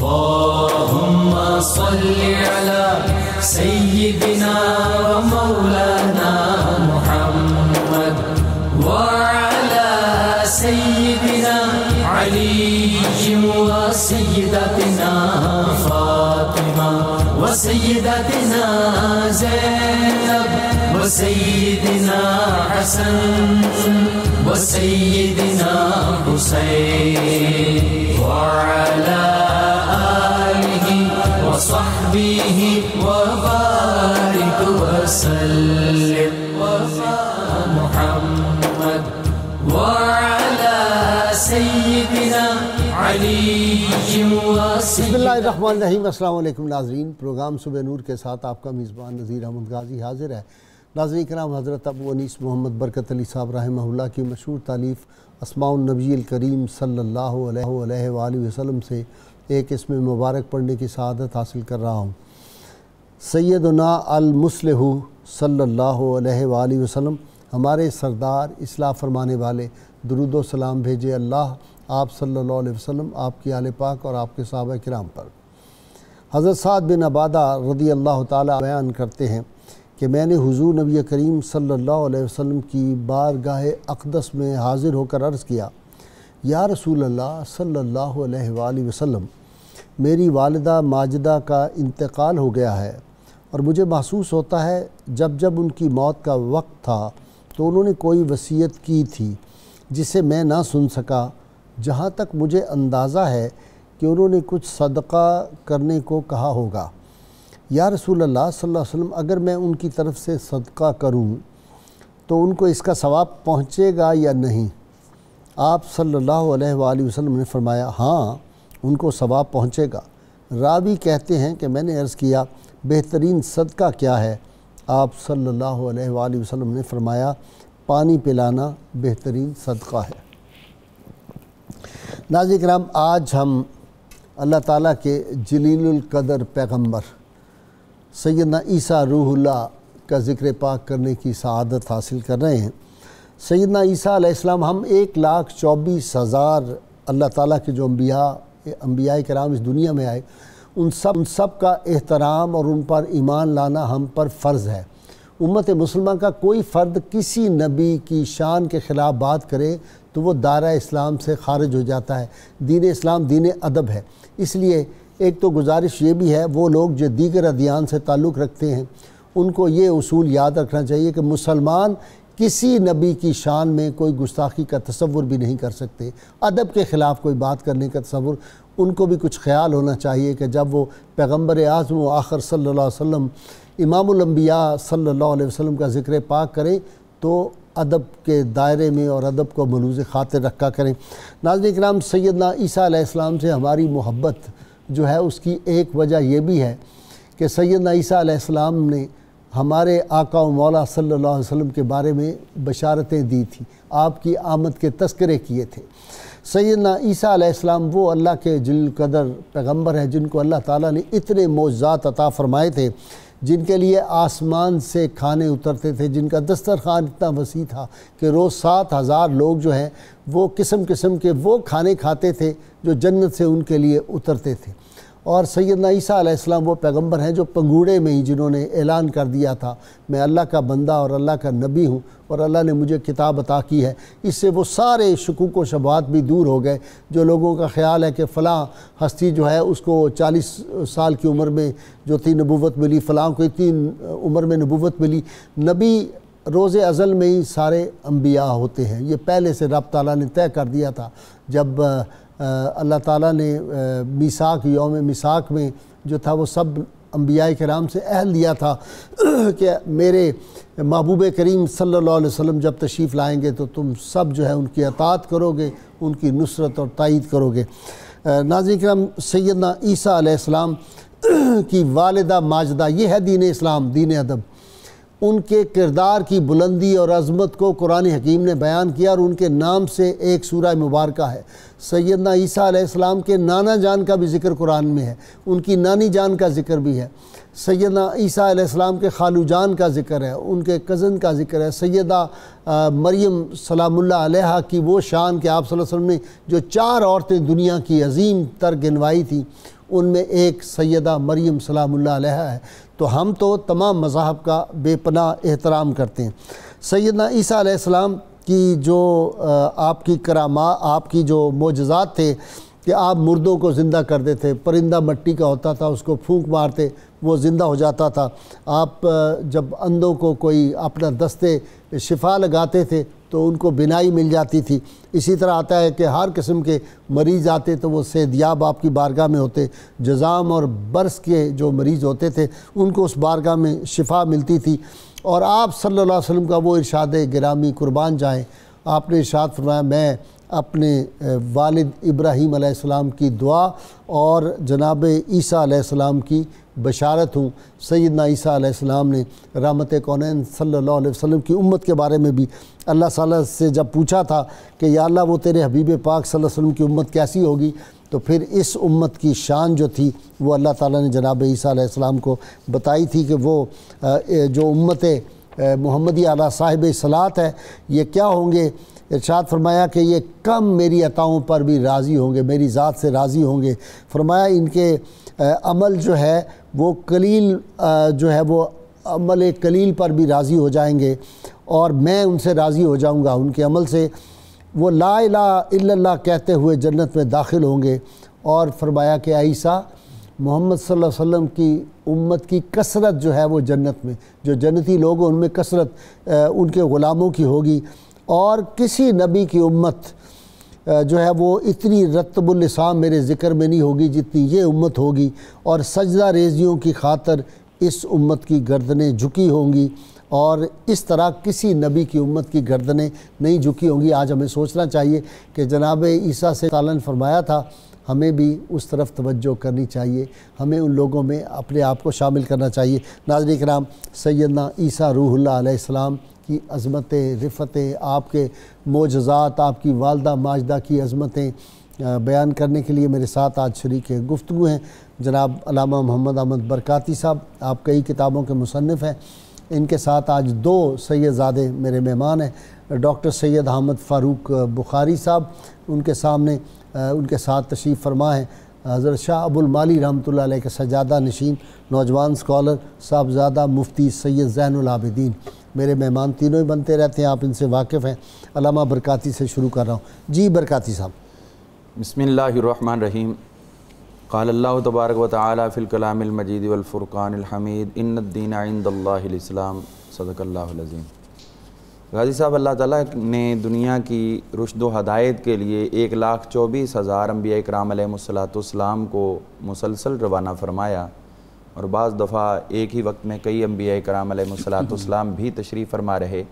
اللهم صل على سيدنا ومولانا محمد وعلى سيدنا علي وسيدتنا فاطمة وسيدتنا زينب وسيدنا حسن وسيدنا حسين وعلى آله وصحبه وبارك وسلم محمد وعلى سيدنا علي بسم اللہ الرحمن الرحیم۔ السلام علیکم ناظرین، پروگرام صبح نور کے ساتھ آپ کا میزبان نذیر احمد غازی حاضر ہے۔ ناظرین کرام، حضرت ابو انیس محمد برکت علی صاحب رحمہ اللہ کی مشہور تالیف اسماء النبی الکریم صلی اللہ علیہ وآلہ وسلم سے ایک اسم مبارک پڑھنے کی سعادت حاصل کر رہا ہوں۔ سیدنا المصلح صلی اللہ علیہ وآلہ وسلم، ہمارے سردار اصلاح فرمانے والے، درود و سلام بھیجے اللہ آپ صلی اللہ علیہ وسلم، آپ کی آل پاک اور آپ کے صحابہ کرام پر۔ حضرت سعد بن عبادہ رضی اللہ تعالیٰ بیان کرتے ہیں کہ میں نے حضور نبی کریم صلی اللہ علیہ وسلم کی بارگاہ اقدس میں حاضر ہو کر عرض کیا، یا رسول اللہ صلی اللہ علیہ وآلہ وسلم، میری والدہ ماجدہ کا انتقال ہو گیا ہے، اور مجھے محسوس ہوتا ہے جب ان کی موت کا وقت تھا تو انہوں نے کوئی وصیت کی تھی جسے میں نہ سن سکا۔ جہاں تک مجھے اندازہ ہے کہ انہوں نے کچھ صدقہ کرنے کو کہا ہوگا۔ یا رسول اللہ صلی اللہ علیہ وسلم، اگر میں ان کی طرف سے صدقہ کروں تو ان کو اس کا ثواب پہنچے گا یا نہیں؟ آپ صلی اللہ علیہ وآلہ وسلم نے فرمایا، ہاں، ان کو ثواب پہنچے گا۔ راوی کہتے ہیں کہ میں نے عرض کیا، بہترین صدقہ کیا ہے؟ آپ صلی اللہ علیہ وآلہ وسلم نے فرمایا، پانی پلانا بہترین صدقہ ہے۔ ناظرین کرام، آج ہم اللہ تعالیٰ کے جلیل القدر پیغمبر سیدنا عیسیٰ روح اللہ کا ذکر پاک کرنے کی سعادت حاصل کر رہے ہیں۔ سیدنا عیسیٰ علیہ السلام، ہم 1,24,000 اللہ تعالیٰ کے جو انبیاء کرام اس دنیا میں آئے، ان سب کا احترام اور ان پر ایمان لانا ہم پر فرض ہے۔ امت مسلمہ کا کوئی فرد کسی نبی کی شان کے خلاف بات کرے تو وہ دائرہ اسلام سے خارج ہو جاتا ہے۔ دین اسلام دین ادب ہے، اس لیے ایک تو گزارش یہ بھی ہے، وہ لوگ جو دیگر ادیان سے تعلق رکھتے ہیں ان کو یہ اصول یاد رکھنا چاہیے کہ مسلمان کسی نبی کی شان میں کوئی گستاخی کا تصور بھی نہیں کر سکتے، ادب کے خلاف کوئی بات کرنے کا تصور۔ ان کو بھی کچھ خیال ہونا چاہیے کہ جب وہ پیغمبر اعظم و آخر صلی اللہ علیہ وسلم، امام الانبیاء صلی اللہ علیہ وسلم کا ذکر پاک کریں تو ادب کے دائرے میں اور ادب کو ملوز خاطر رکھا کریں۔ ناظرین کرام، سیدنا عیسیٰ علیہ السلام سے ہماری محبت جو ہے اس کی ایک وجہ یہ بھی ہے کہ سیدنا عیسیٰ علیہ السلام نے ہمارے آقا و مولا صلی اللہ علیہ وسلم کے بارے میں بشارتیں دی تھیں، آپ کی آمد کے تذکرے کیے تھے۔ سیدنا عیسیٰ علیہ السلام وہ اللہ کے جلیل قدر پیغمبر ہیں جن کو اللہ تعالیٰ نے اتنے معجزات عطا فرمائے تھے، جن کے لیے آسمان سے کھانے اترتے تھے، جن کا دسترخوان اتنا وسیع تھا کہ روز 7,000 لوگ جو ہیں وہ قسم قسم کے وہ کھانے کھاتے تھے جو جنت سے ان کے لیے اترتے تھے۔ اور سیدنا عیسیٰ علیہ السلام وہ پیغمبر ہیں جو پنگوڑے میں ہی جنہوں نے اعلان کر دیا تھا، میں اللہ کا بندہ اور اللہ کا نبی ہوں اور اللہ نے مجھے کتاب عطا کی ہے۔ اس سے وہ سارے شکوک و شبہات بھی دور ہو گئے۔ جو لوگوں کا خیال ہے کہ فلاں ہستی جو ہے اس کو 40 سال کی عمر میں جو تھی نبوت ملی، فلاں کو اتنی عمر میں نبوت ملی، نبی روز ازل میں ہی سارے انبیاء ہوتے ہیں۔ یہ پہلے سے رب تعالیٰ نے طے کر دیا تھا۔ جب اللہ تعالیٰ نے میثاق، یوم میثاق میں جو تھا وہ سب انبیاء کرام سے عہد لیا تھا کہ میرے محبوب کریم صلی اللہ علیہ وسلم جب تشریف لائیں گے تو تم سب جو ہے ان کی اطاعت کرو گے، ان کی نصرت اور تائید کرو گے۔ ناظرین کرام، سیدنا عیسیٰ علیہ السلام کی والدہ ماجدہ، یہ ہے دین اسلام، دین ادب۔ ان کے کردار کی بلندی اور عظمت کو قرآن حکیم نے بیان کیا اور ان کے نام سے ایک سورہ مبارکہ ہے۔ سیدنا عیسیٰ علیہ السلام کے نانا جان کا بھی ذکر قرآن میں ہے، ان کی نانی جان کا ذکر بھی ہے، سیدنا عیسیٰ علیہ السلام کے خالو جان کا ذکر ہے، ان کے کزن کا ذکر ہے، سیدہ مریم سلام اللہ علیہا کی وہ شان کہ آپ صلی اللہ علیہ وسلم نے جو 4 عورتیں دنیا کی عظیم تر گنوائی تھیں ان میں ایک سیدہ مریم سلام اللہ علیہا ہے۔ تو ہم تو تمام مذاہب کا بے پناہ احترام کرتے ہیں۔ سیدنا عیسیٰ علیہ السلام کی جو آپ کی کرامات، آپ کی جو معجزات تھے کہ آپ مردوں کو زندہ کر دیتے، پرندہ مٹی کا ہوتا تھا اس کو پھونک مارتے وہ زندہ ہو جاتا تھا، آپ جب اندھوں کو کوئی اپنا دستے شفا لگاتے تھے تو ان کو بینائی مل جاتی تھی۔ اسی طرح آتا ہے کہ ہر قسم کے مریض آتے تو وہ صحتیاب آپ کی بارگاہ میں ہوتے، جزام اور برس کے جو مریض ہوتے تھے ان کو اس بارگاہ میں شفا ملتی تھی۔ اور آپ صلی اللہ علیہ وسلم کا وہ ارشاد گرامی قربان جائیں، آپ نے ارشاد فرمایا میں اپنے والد ابراہیم علیہ السلام کی دعا اور جناب عیسیٰ علیہ السلام کی بشارت ہوں۔ سیدنا عیسیٰ علیہ السلام نے رحمت کونین صلی اللہ علیہ وسلم کی امت کے بارے میں بھی اللہ تعالیٰ سے جب پوچھا تھا کہ یا اللہ وہ تیرے حبیب پاک صلی اللہ علیہ وسلم کی امت کیسی ہوگی، تو پھر اس امت کی شان جو تھی وہ اللہ تعالیٰ نے جناب عیسیٰ علیہ السلام کو بتائی تھی کہ وہ جو امت محمدی اعلیٰ صاحب صلاۃ ہے یہ کیا ہوں گے۔ ارشاد فرمایا کہ یہ کم میری عطاؤں پر بھی راضی ہوں گے، میری ذات سے راضی ہوں گے۔ فرمایا ان کے عمل جو ہے وہ قلیل جو ہے وہ عمل قلیل پر بھی راضی ہو جائیں گے اور میں ان سے راضی ہو جاؤں گا ان کے عمل سے۔ وہ لا الہ الا اللہ کہتے ہوئے جنت میں داخل ہوں گے۔ اور فرمایا کہ عیسیٰ محمد صلی اللہ علیہ وسلم کی امت کی کثرت جو ہے وہ جنت میں، جو جنتی لوگ ہیں ان میں کثرت ان کے غلاموں کی ہوگی، اور کسی نبی کی امت جو ہے وہ اتنی رتب اللسان میرے ذکر میں نہیں ہوگی جتنی یہ امت ہوگی، اور سجدہ ریزیوں کی خاطر اس امت کی گردنیں جھکی ہوں گی، اور اس طرح کسی نبی کی امت کی گردنیں نہیں جھکی ہوں گی۔ آج ہمیں سوچنا چاہیے کہ جناب عیسیٰ سے تعالیٰ نے فرمایا تھا، ہمیں بھی اس طرف توجہ کرنی چاہیے، ہمیں ان لوگوں میں اپنے آپ کو شامل کرنا چاہیے۔ ناظرین کرام، سیدنا عیسیٰ روح اللہ علیہ السلام کی عظمتیں، رفتیں، آپ کے معجزات، آپ کی والدہ ماجدہ کی عظمتیں بیان کرنے کے لیے میرے ساتھ آج شریک گفتگو ہیں جناب علامہ محمد احمد برکاتی صاحب۔ آپ کئی کتابوں کے مصنف ہیں۔ ان کے ساتھ آج 2 سیدزادے میرے مہمان ہیں، ڈاکٹر سید احمد فاروق بخاری صاحب ان کے سامنے ان کے ساتھ تشریف فرما ہیں حضرت شاہ ابو المالی رحمۃ اللہ علیہ کے سجادہ نشین نوجوان سکالر صاحبزادہ مفتی سید زین العابدین۔ میرے مہمان تینوں ہی بنتے رہتے ہیں، آپ ان سے واقف ہیں۔ علامہ برکاتی سے شروع کر رہا ہوں۔ جی برکاتی صاحب۔ بسم اللہ الرحمن الرحیم۔ قال اللہ تبارک و تعالی فی الکلام المجید والفرقان الحمید ان الدین عند اللہ الاسلام، صدق اللہ العظیم۔ غازی صاحب، اللہ تعالیٰ نے دنیا کی رشد و ہدایت کے لیے 1,24,000 انبیاء اکرام علیہ السلام کو مسلسل روانہ فرمایا، اور بعض دفعہ ایک ہی وقت میں کئی انبیاء اکرام علیہ السلام بھی تشریف فرما رہے۔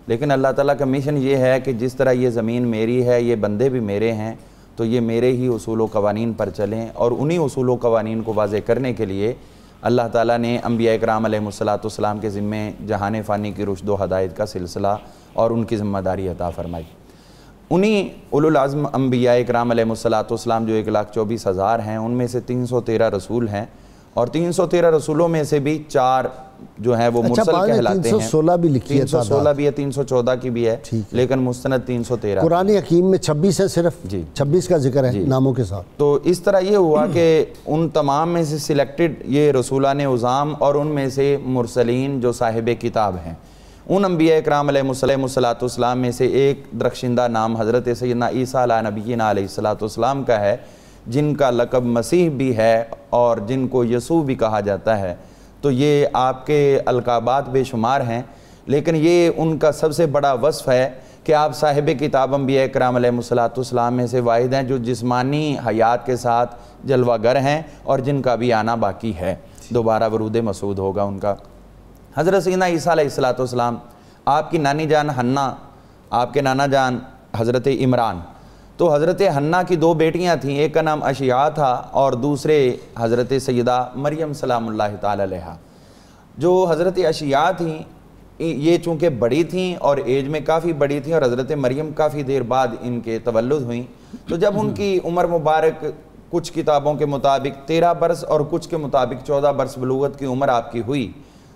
لیکن اللہ تعالیٰ کا مشن یہ ہے کہ جس طرح یہ زمین میری ہے، یہ بندے بھی میرے ہیں، تو یہ میرے ہی اصول و قوانین پر چلیں، اور انہی اصول و قوانین کو واضح کرنے کے لیے اللہ تعالیٰ نے انبیاء اکرام علیہ السلام کے ذمے جہان فانی کی رشد و ہدایت کا سلسلہ اور ان کی ذمہ داری عطا فرمائی۔ انہی اولو العزم انبیاء اکرام علیہ السلام جو 1,24,000 ہیں، ان میں سے 313 رسول ہیں، اور 313 رسولوں میں سے بھی 4 جو ہیں وہ مرسل کہلاتے ہیں۔ 316 بھی لکھی ہے، 316 بھی ہے، 314 کی بھی ہے، لیکن مستند 313۔ قرآن حکیم میں 26 ہے، صرف 26 کا ذکر ہے ناموں کے ساتھ۔ تو اس طرح یہ ہوا کہ ان تمام میں سے سلیکٹڈ یہ رسولان عظام اور ان میں سے مرسلین جو صاحب کتاب ہیں، ان انبیاء اکرام علیہ السلام میں سے ایک درخشندہ نام حضرت سیدنا عیسیٰ علیہ نبینا علیہ السلام کا ہے، جن کا لقب مسیح بھی ہے اور جن کو یسوع بھی کہا جاتا ہے۔ تو یہ آپ کے القابات بے شمار ہیں، لیکن یہ ان کا سب سے بڑا وصف ہے کہ آپ صاحب کتاب انبیاء اکرام علیہ السلام میں سے واحد ہیں جو جسمانی حیات کے ساتھ جلوہ گر ہیں، اور جن کا بھی آنا باقی ہے، دوبارہ ورود مسعود ہوگا ان کا۔ حضرت سیدنا عیسیٰ علیہ السلام، آپ کی نانی جان حنا، آپ کے نانا جان حضرت عمران، تو حضرت حنا کی 2 بیٹیاں تھیں، ایک کا نام اشیاء تھا اور دوسرے حضرت سیدہ مریم سلام اللہ تعالی علیہ۔ جو حضرت اشیاء تھیں یہ چونکہ بڑی تھیں اور ایج میں کافی بڑی تھیں، اور حضرت مریم کافی دیر بعد ان کے تولد ہوئیں، تو جب ان کی عمر مبارک کچھ کتابوں کے مطابق 13 برس اور کچھ کے مطابق 14 برس بلوغت کی عمر آپ کی ہوئی،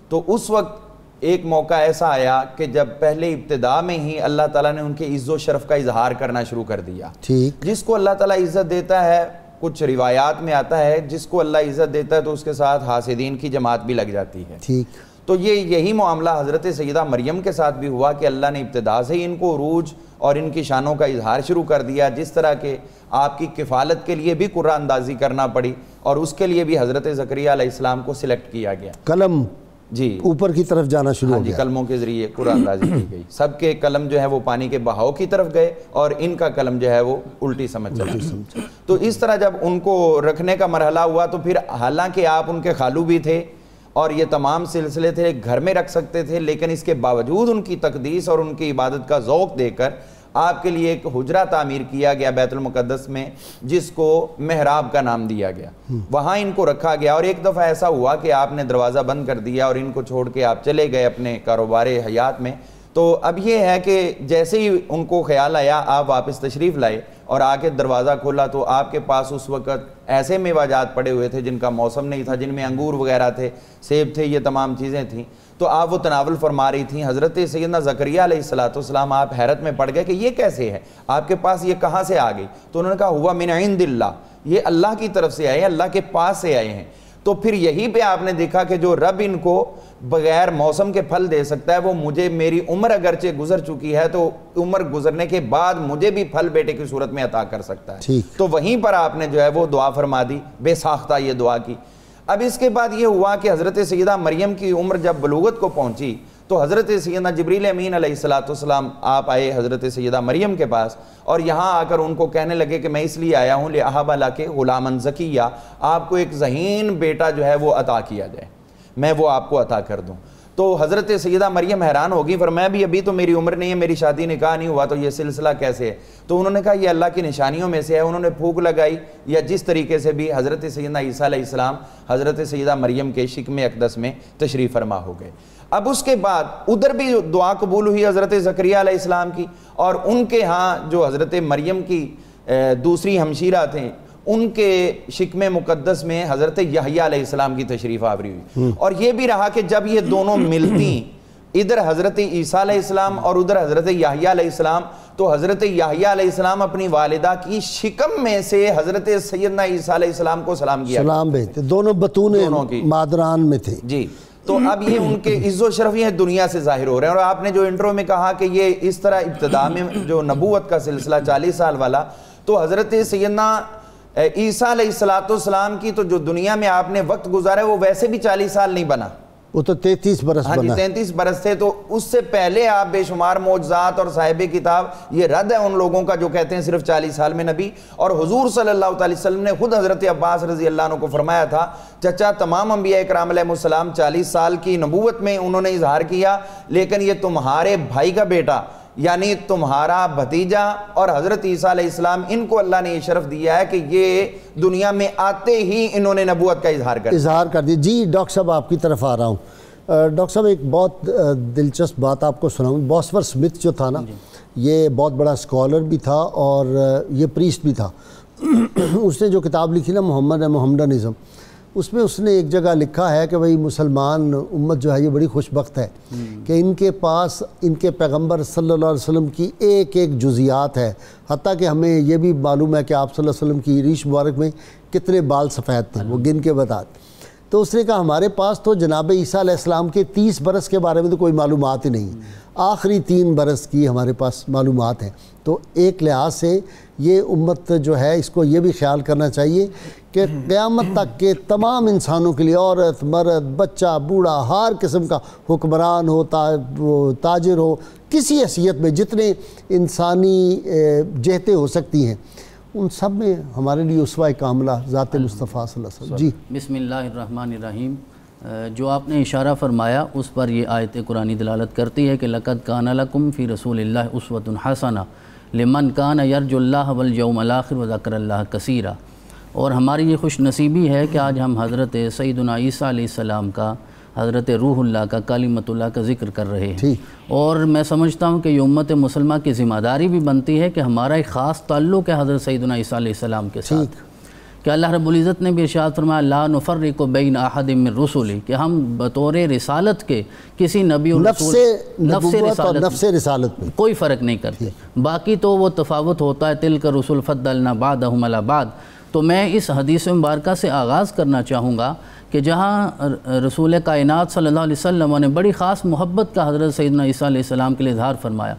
تو اس وقت ایک موقع ایسا آیا کہ جب پہلے ابتدا میں ہی اللہ تعالیٰ نے ان کے عز و شرف کا اظہار کرنا شروع کر دیا۔ جس کو اللہ تعالیٰ عزت دیتا ہے، کچھ روایات میں آتا ہے جس کو اللہ عزت دیتا ہے تو اس کے ساتھ حاسدین کی جماعت بھی لگ جاتی ہے۔ تو یہی معاملہ حضرت سیدہ مریم کے ساتھ بھی ہوا کہ اللہ نے ابتدا سے ہی ان کو عروج اور ان کی شانوں کا اظہار شروع کر دیا، جس طرح کہ آپ کی کفالت کے لیے بھی قرآن اندازی کرنا پڑی اور اس کے لیے بھی حضرت زکریا علیہ السلام کو سلیکٹ کیا گیا۔ قلم جی اوپر کی طرف جانا شروع ہو گیا، قلموں کے ذریعے قرآن اندازی کی گئی۔ سب کے قلم جو ہے وہ پانی کے بہاؤ کی طرف گئے اور ان کا قلم جو ہے وہ الٹی سمجھ چلا۔ تو اس طرح جب ان کو رکھنے کا مرحلہ ہوا تو پھر حالانکہ آپ ان کے خالو بھی تھے اور یہ تمام سلسلے تھے گھر میں رکھ سکتے تھے، لیکن اس کے باوجود ان کی تقدیس اور ان کی عبادت کا ذوق دے کر آپ کے لیے ایک حجرہ تعمیر کیا گیا بیت المقدس میں، جس کو محراب کا نام دیا گیا۔ وہاں ان کو رکھا گیا اور ایک دفعہ ایسا ہوا کہ آپ نے دروازہ بند کر دیا اور ان کو چھوڑ کے آپ چلے گئے اپنے کاروبار حیات میں۔ تو اب یہ ہے کہ جیسے ہی ان کو خیال آیا آپ واپس تشریف لائے اور آ کے دروازہ کھولا تو آپ کے پاس اس وقت ایسے میوہ جات پڑے ہوئے تھے جن کا موسم نہیں تھا، جن میں انگور وغیرہ تھے، سیب تھے، یہ تمام چیزیں تھیں۔ تو آپ وہ تناول فرما رہی تھیں۔ حضرت سیدنا زکریا علیہ السلام آپ حیرت میں پڑ گئے کہ یہ کیسے ہے، آپ کے پاس یہ کہاں سے آ گئی؟ تو انہوں نے کہا ہوا من عند اللہ، یہ اللہ کی طرف سے آئے ہیں، اللہ کے پاس سے آئے ہیں۔ تو پھر یہی پہ آپ نے دیکھا کہ جو رب ان کو بغیر موسم کے پھل دے سکتا ہے، وہ مجھے میری عمر اگرچہ گزر چکی ہے تو عمر گزرنے کے بعد مجھے بھی پھل بیٹے کی صورت میں عطا کر سکتا ہے۔ تو وہیں پر آپ نے جو ہے وہ دعا فرما دی، بے ساختہ یہ دعا کی۔ اب اس کے بعد یہ ہوا کہ حضرت سیدہ مریم کی عمر جب بلوغت کو پہنچی تو حضرت سیدنا جبریل امین علیہ السلام آپ آئے حضرت سیدہ مریم کے پاس اور یہاں آ کر ان کو کہنے لگے کہ میں اس لیے آیا ہوں لِأَهَبَ لَكِ غُلَامًا زَكِيًّا، آپ کو ایک ذہین بیٹا جو ہے وہ عطا کیا جائے، میں وہ آپ کو عطا کر دوں۔ تو حضرت سیدہ مریم حیران ہوگی، پر میں بھی ابھی تو میری عمر نہیں ہے، میری شادی نکاح نہیں ہوا، تو یہ سلسلہ کیسے ہے؟ تو انہوں نے کہا یہ اللہ کی نشانیوں میں سے ہے۔ انہوں نے پھونک لگائی یا جس طریقے سے بھی حضرت سیدنا عیسیٰ علیہ السلام حضرت سیدہ مریم کے شکم اقدس میں تشریف فرما ہو گئے۔ اب اس کے بعد ادھر بھی دعا قبول ہوئی حضرت زکریا علیہ السلام کی، اور ان کے ہاں جو حضرت مریم کی دوسری ہمشیرہ تھیں ان کے شکم مقدس میں حضرت یحییٰ علیہ السلام کی تشریف آوری ہوئی۔ اور یہ بھی رہا کہ جب یہ دونوں ملتی، ادھر حضرت عیسیٰ علیہ السلام اور ادھر حضرت یحییٰ علیہ السلام، تو حضرت یحییٰ علیہ السلام اپنی والدہ کی شکم میں سے حضرت سیدنا عیسیٰ علیہ السلام کو سلام کیا، سلام بھیجتے، دونوں بطون مادران میں تھے۔ جی، تو اب یہ ان کے عز و شرف یہ دنیا سے ظاہر ہو رہے ہیں۔ اور آپ نے جو انٹرو میں کہا کہ یہ اس طرح ابتدا میں جو نبوت کا سلسلہ 40 سال والا، تو حضرت سیدنا عیسیٰ علیہ السلام کی تو جو دنیا میں آپ نے وقت گزارا ہے وہ ویسے بھی 40 سال نہیں بنا، وہ تو 33 برس بنا، 33 برس تھے۔ تو اس سے پہلے آپ بے شمار معجزات اور صاحب کتاب، یہ رد ہے ان لوگوں کا جو کہتے ہیں صرف 40 سال میں نبی۔ اور حضور صلی اللہ علیہ وسلم نے خود حضرت عباس رضی اللہ عنہ کو فرمایا تھا، چچا تمام انبیاء اکرام علیہ السلام 40 سال کی نبوت میں انہوں نے اظہار کیا، لیکن یہ تمہارے بھائی کا بیٹا یعنی تمہارا بھتیجا اور حضرت عیسیٰ علیہ السلام، ان کو اللہ نے یہ شرف دیا ہے کہ یہ دنیا میں آتے ہی انہوں نے نبوت کا اظہار کر دیا۔ جی ڈاکٹر صاحب آپ کی طرف آ رہا ہوں۔ ڈاکٹر صاحب ایک بہت دلچسپ بات آپ کو سناؤں۔ بوسفور سمتھ جو تھا نا، یہ بہت بڑا اسکالر بھی تھا اور یہ پریسٹ بھی تھا۔ اس نے جو کتاب لکھی نا محمدنزم، اس میں اس نے ایک جگہ لکھا ہے کہ بھئی مسلمان امت جو ہے یہ بڑی خوش بخت ہے کہ ان کے پاس ان کے پیغمبر صلی اللہ علیہ وسلم کی ایک ایک جزیات ہے، حتیٰ کہ ہمیں یہ بھی معلوم ہے کہ آپ صلی اللہ علیہ وسلم کی ریش مبارک میں کتنے بال سفید تھے، وہ گن کے بتا۔ تو اس نے کہا ہمارے پاس تو جناب عیسیٰ علیہ السلام کے 30 برس کے بارے میں تو کوئی معلومات ہی نہیں، آخری 3 برس کی ہمارے پاس معلومات ہیں۔ تو ایک لحاظ سے یہ امت جو ہے اس کو یہ بھی خیال کرنا چاہیے کہ قیامت تک کے تمام انسانوں کے لیے، عورت مرد بچہ بوڑھا، ہر قسم کا حکمران ہو تاجر ہو، کسی حیثیت میں جتنے انسانی جہتیں ہو سکتی ہیں ان سب میں ہمارے لیے اسوہ کاملہ ذات مصطفیٰ صلی اللہ علیہ وسلم۔ جی بسم اللہ الرحمن الرحیم۔ جو آپ نے اشارہ فرمایا اس پر یہ آیت قرآنی دلالت کرتی ہے کہ لَقَدْ كَانَ لَكُمْ فِي رَسُولِ اللَّهِ أُسْوَةٌ حَسَنَةٌ لِمَنْ كَانَ يَرْجُو اللَّهَ وَالْيَوْمَ الْآخِرَ وَذَكَرَ اللَّهَ كَثِيرًا۔ اور ہماری یہ خوش نصیبی ہے کہ آج ہم حضرت سیدنا عیسیٰ علیہ السلام کا حضرت روح اللہ کا، کلمۃ اللہ کا ذکر کر رہے ہیں، اور میں سمجھتا ہوں کہ یہ امت مسلمہ کی ذمہ داری بھی بنتی ہے کہ ہمارا ایک خاص تعلق ہے حضرت سیدنا عیسیٰ علیہ السلام کے ساتھ، کہ اللہ رب العزت نے بھی ارشاد فرمایا لا نفرق بین احد من رسلی، کہ ہم بطور رسالت کے کسی نبی و رسول نفس رسالت میں کوئی فرق نہیں کرتے، باقی تو وہ تفاوت ہوتا ہے، تلک رسول فضلنا بعضهم علی بعض۔ تو میں اس حدیث مبارکہ سے آغاز کرنا چاہوں گا کہ جہاں رسول کائنات صلی اللہ علیہ وسلم نے بڑی خاص محبت کا حضرت سیدنا عیسیٰ علیہ السلام کے لیے اظہار فرمایا،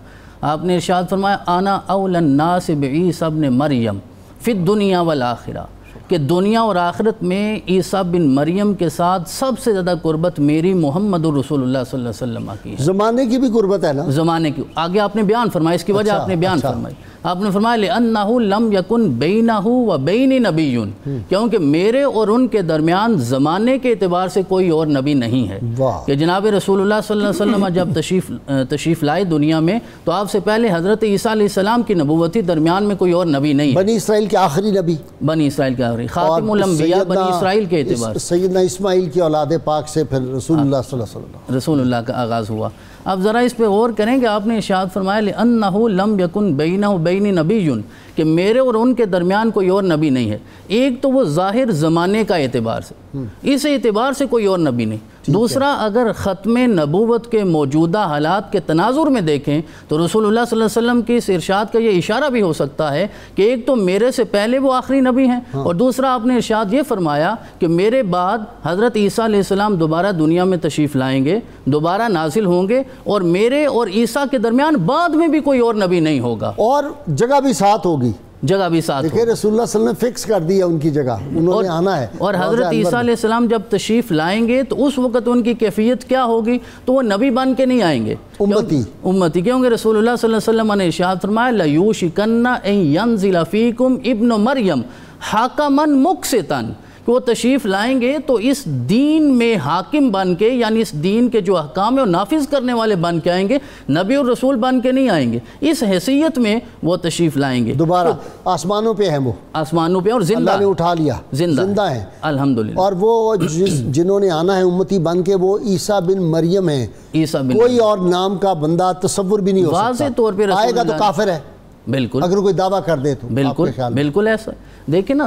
آپ نے ارشاد فرمایا انا اولی الناس بعیسیٰ ابن مریم فی الدنیا والآخرہ، کہ دنیا اور آخرت میں عیسیٰ بن مریم کے ساتھ سب سے زیادہ قربت میری محمد رسول اللہ صلی اللہ علیہ وسلم کی ہے۔ زمانے کی بھی قربت ہے نا، زمانے کی آگے آپ نے بیان فرمایا، اس کی وجہ آپ نے بیان فرمائی، آپ نے فرمایا لِأَنَّهُ لَمْ يَكُنْ بَيْنَهُ وَبَيْنِ نَبِيٌّ، کیونکہ میرے اور ان کے درمیان زمانے کے اعتبار سے کوئی اور نبی نہیں ہے، کہ جناب رسول اللہ صلی اللہ علیہ وسلم جب تشریف لائے دنیا میں تو آپ سے پہلے حضرت عیسیٰ علیہ السلام کی نبوت تھی، درمیان میں کوئی اور نبی نہیں ہے، بنی اسرائیل کے آخری نبی، بنی اسرائیل کے آخری خاتم الانبیاء بنی اسرائیل کے اعتبار سے سیدنا اسماعیل کی اولاد پاک سے پھر رسول اللہ صلی اللہ علیہ وسلم رسول اللہ کا آغاز ہوا۔ اب ذرا اس پہ غور کریں کہ آپ نے ارشاد فرمایا لِأَنَّهُ لَمْ يَكُنْ بَيْنَهُ بَيْنِ نَبِيٌّ، کہ میرے اور ان کے درمیان کوئی اور نبی نہیں ہے، ایک تو وہ ظاہر زمانے کا اعتبار سے، اس اعتبار سے کوئی اور نبی نہیں، دوسرا اگر ختم نبوت کے موجودہ حالات کے تناظر میں دیکھیں تو رسول اللہ صلی اللہ علیہ وسلم کی اس ارشاد کا یہ اشارہ بھی ہو سکتا ہے کہ ایک تو میرے سے پہلے وہ آخری نبی ہیں، اور دوسرا آپ نے ارشاد یہ فرمایا کہ میرے بعد حضرت عیسیٰ علیہ السلام دوبارہ دنیا میں تشریف لائیں گے، دوبارہ نازل ہوں گے، اور میرے اور عیسیٰ کے درمیان بعد میں بھی کوئی اور نبی نہیں ہوگا، اور جگہ بھی ساتھ ہوگی، جگہ بھی ساتھ دیکھیں رسول اللہ صلی اللہ علیہ وسلم نے فکس کر دیا ان کی جگہ، انہوں نے آنا ہے، اور حضرت عیسیٰ علیہ السلام جب تشریف لائیں گے تو اس وقت ان کی کیفیت کیا ہوگی، تو وہ نبی بن کے نہیں آئیں گے، امتی، کیونکہ رسول اللہ صلی اللہ علیہ وسلم نے ارشاد فرمایا لَيُوشِكَنَّ أَن يَنزِلَ فِيكُمْ ابن مریم حَاكَمًا مُقْسِطًا، کہ وہ تشریف لائیں گے تو اس دین میں حاکم بن کے، یعنی اس دین کے جو احکام ہیں وہ نافذ کرنے والے بن کے آئیں گے، نبی اور رسول بن کے نہیں آئیں گے، اس حیثیت میں وہ تشریف لائیں گے، دوبارہ آسمانوں پہ ہیں، وہ آسمانوں پہ اور زندہ، اللہ نے اٹھا لیا، زندہ ہیں الحمدللہ، اور وہ جنہوں نے آنا ہے امتی بن کے وہ عیسیٰ بن مریم ہیں، کوئی اور نام کا بندہ تصور بھی نہیں ہو سکتا، واضح طور پہ آئے گا تو کافر ہے، بالکل، اگر کوئی دعویٰ کر دے تو بالکل ایسا۔ دیکھیں نا،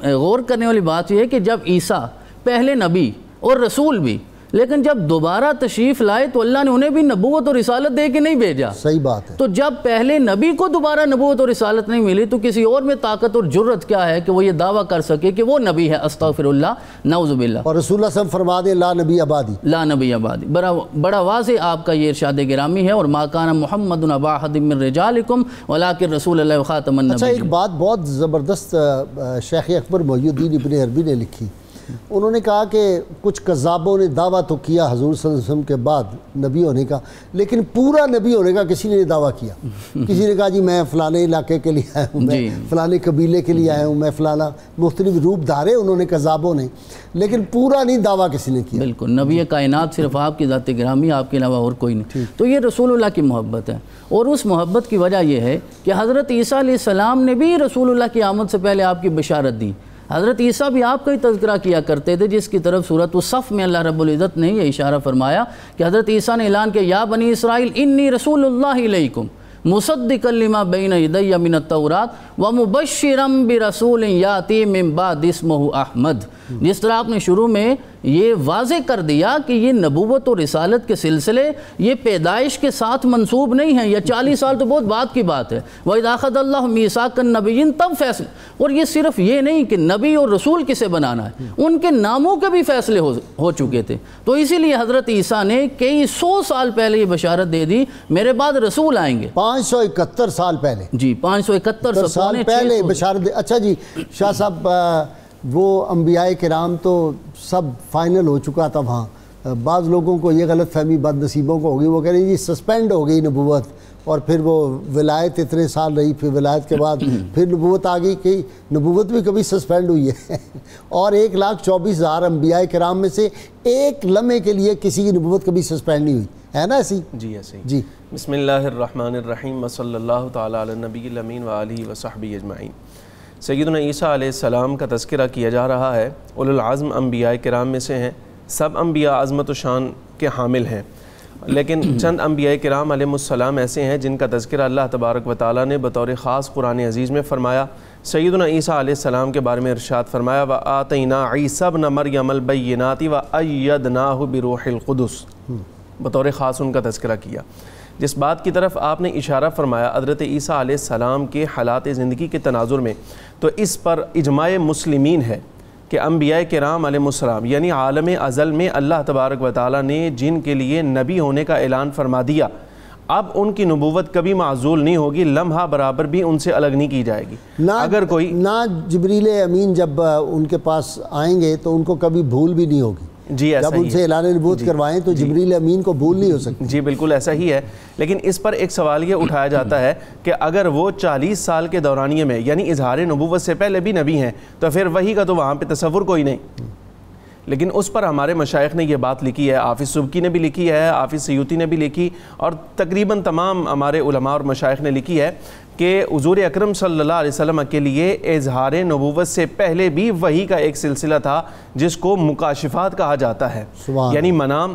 غور کرنے والی بات یہ ہے کہ جب عیسیٰ پہلے نبی اور رسول بھی، لیکن جب دوبارہ تشریف لائے تو اللہ نے انہیں بھی نبوت اور رسالت دے کے نہیں بھیجا، صحیح بات ہے، تو جب پہلے نبی کو دوبارہ نبوت اور رسالت نہیں ملی تو کسی اور میں طاقت اور جرت کیا ہے کہ وہ یہ دعویٰ کر سکے کہ وہ نبی ہے، استغفر اللہ، نعوذ باللہ، اور رسول اللہ صلی اللہ علیہ وسلم فرما دیں لا نبی آبادی، لا نبی آبادی، بڑا واضح آپ کا یہ ارشاد گرامی ہے، اور ما کان محمد ابا احد من رجالکم ولکن رسول اللہ وخاتم النبیین۔ اچھا، ایک بات بہت زبردست شیخ اکبر محی الدین ابن عربی نے لکھی، انہوں نے کہا کہ کچھ کذابوں نے دعویٰ تو کیا حضور صلی اللہ علیہ وسلم کے بعد نبی ہونے کا، لیکن پورا نبی ہونے کا کسی نے دعویٰ کیا، کسی نے کہا جی میں فلانے علاقے کے لیے آیا ہوں، میں فلانے قبیلے کے لیے آیا ہوں، میں فلانا، مختلف روپ دھارے انہوں نے کذابوں نے، لیکن پورا نہیں دعویٰ کسی نے کیا، بالکل، نبی کائنات صرف آپ کی ذات گرامی، آپ کے علاوہ اور کوئی نہیں، تو یہ رسول اللہ کی محبت ہے، اور اس محبت کی وجہ یہ ہے کہ حضرت عیسیٰ علیہ السلام نے بھی رسول اللہ کی آمد سے پہلے آپ کی بشارت دی، حضرت عیسیٰ بھی آپ کا ہی تذکرہ کیا کرتے تھے، جس کی طرف سورۃ الصف میں اللہ رب العزت نے یہ اشارہ فرمایا کہ حضرت عیسیٰ نے اعلان کیا یا بنی اسرائیل انی رسول اللہ الیکم مصدقا لما بین یدی من التوراۃ ومبشرا برسول یاتی من بعد اسمہ احمد، جس طرح آپ نے شروع میں یہ واضح کر دیا کہ یہ نبوت و رسالت کے سلسلے یہ پیدائش کے ساتھ منسوب نہیں ہیں، یا 40 سال تو بہت بعد کی بات ہے، وَإِذْ أَخَذَ اللَّهُ مِيثَاقَ النَّبِيِّينَ، تب فیصلے، اور یہ صرف یہ نہیں کہ نبی اور رسول کسے بنانا ہے، ان کے ناموں کے بھی فیصلے ہو چکے تھے، تو اسی لیے حضرت عیسیٰ نے کئی 100 سال پہلے یہ بشارت دے دی میرے بعد رسول آئیں گے، 571 سال پہلے، جی 571 سال پہلے بشارت دے۔ اچھا جی شاہ صاحب، وہ انبیاء کرام تو سب فائنل ہو چکا تھا وہاں، بعض لوگوں کو یہ غلط فہمی بد نصیبوں کو ہوگی، وہ کہہ رہے ہیں جی سسپینڈ ہو گئی نبوت، اور پھر وہ ولایت اتنے سال رہی، پھر ولایت کے بعد پھر نبوت آ گئی، کہ نبوت بھی کبھی سسپینڈ ہوئی ہے اور 1,24,000 انبیاء کرام میں سے ایک لمحے کے لیے کسی کی نبوت کبھی سسپینڈ نہیں ہوئی ہے نا ایسی؟ جی ایسے جی۔ بسم اللہ الرحمن الرحیم، صلی اللہ تعالیٰ علی النبی الامین وآلہ وصحبہ اجمعین۔ سیدنا عیسیٰ علیہ السلام کا تذکرہ کیا جا رہا ہے، اولو العزم انبیاء کرام میں سے ہیں، سب انبیاء عظمت و شان کے حامل ہیں، لیکن چند انبیاء کرام علیہم السلام ایسے ہیں جن کا تذکرہ اللہ تبارک و تعالیٰ نے بطور خاص قرآن عزیز میں فرمایا۔ سیدنا عیسیٰ علیہ السلام کے بارے میں ارشاد فرمایا وَآتَيْنَا عِيسَى ابْنَ مَرْيَمَ الْبَيِّنَاتِ وَأَيَّدْنَاهُ بِرُوحِ الْقُدُسِ، بطور خاص ان کا تذکرہ کیا۔ جس بات کی طرف آپ نے اشارہ فرمایا حضرت عیسیٰ علیہ السلام کے حالات زندگی کے تناظر میں، تو اس پر اجماع مسلمین ہے کہ انبیاء کرام علیہ السلام یعنی عالم ازل میں اللہ تبارک و تعالیٰ نے جن کے لیے نبی ہونے کا اعلان فرما دیا، اب ان کی نبوت کبھی معزول نہیں ہوگی، لمحہ برابر بھی ان سے الگ نہیں کی جائے گی۔ اگر کوئی نہ جبریل امین جب ان کے پاس آئیں گے تو ان کو کبھی بھول بھی نہیں ہوگی، جی ایسا جب ان سے اعلان نبوت کروائیں تو جبریل امین کو بھول نہیں ہو سکتی۔ جی بالکل ایسا ہی ہے، لیکن اس پر ایک سوال یہ اٹھایا جاتا ہے کہ اگر وہ 40 سال کے دورانیے میں یعنی اظہار نبوت سے پہلے بھی نبی ہیں تو پھر وحی کا تو وہاں پہ تصور کوئی نہیں، لیکن اس پر ہمارے مشائخ نے یہ بات لکھی ہے، حافظ سبکی نے بھی لکھی ہے، حافظ سیوطی نے بھی لکھی، اور تقریباً تمام ہمارے علماء اور مشائخ نے لکھی ہے کہ حضور اکرم صلی اللہ علیہ وسلم کے لیے اظہار نبوت سے پہلے بھی وحی کا ایک سلسلہ تھا جس کو مکاشفات کہا جاتا ہے، یعنی منام،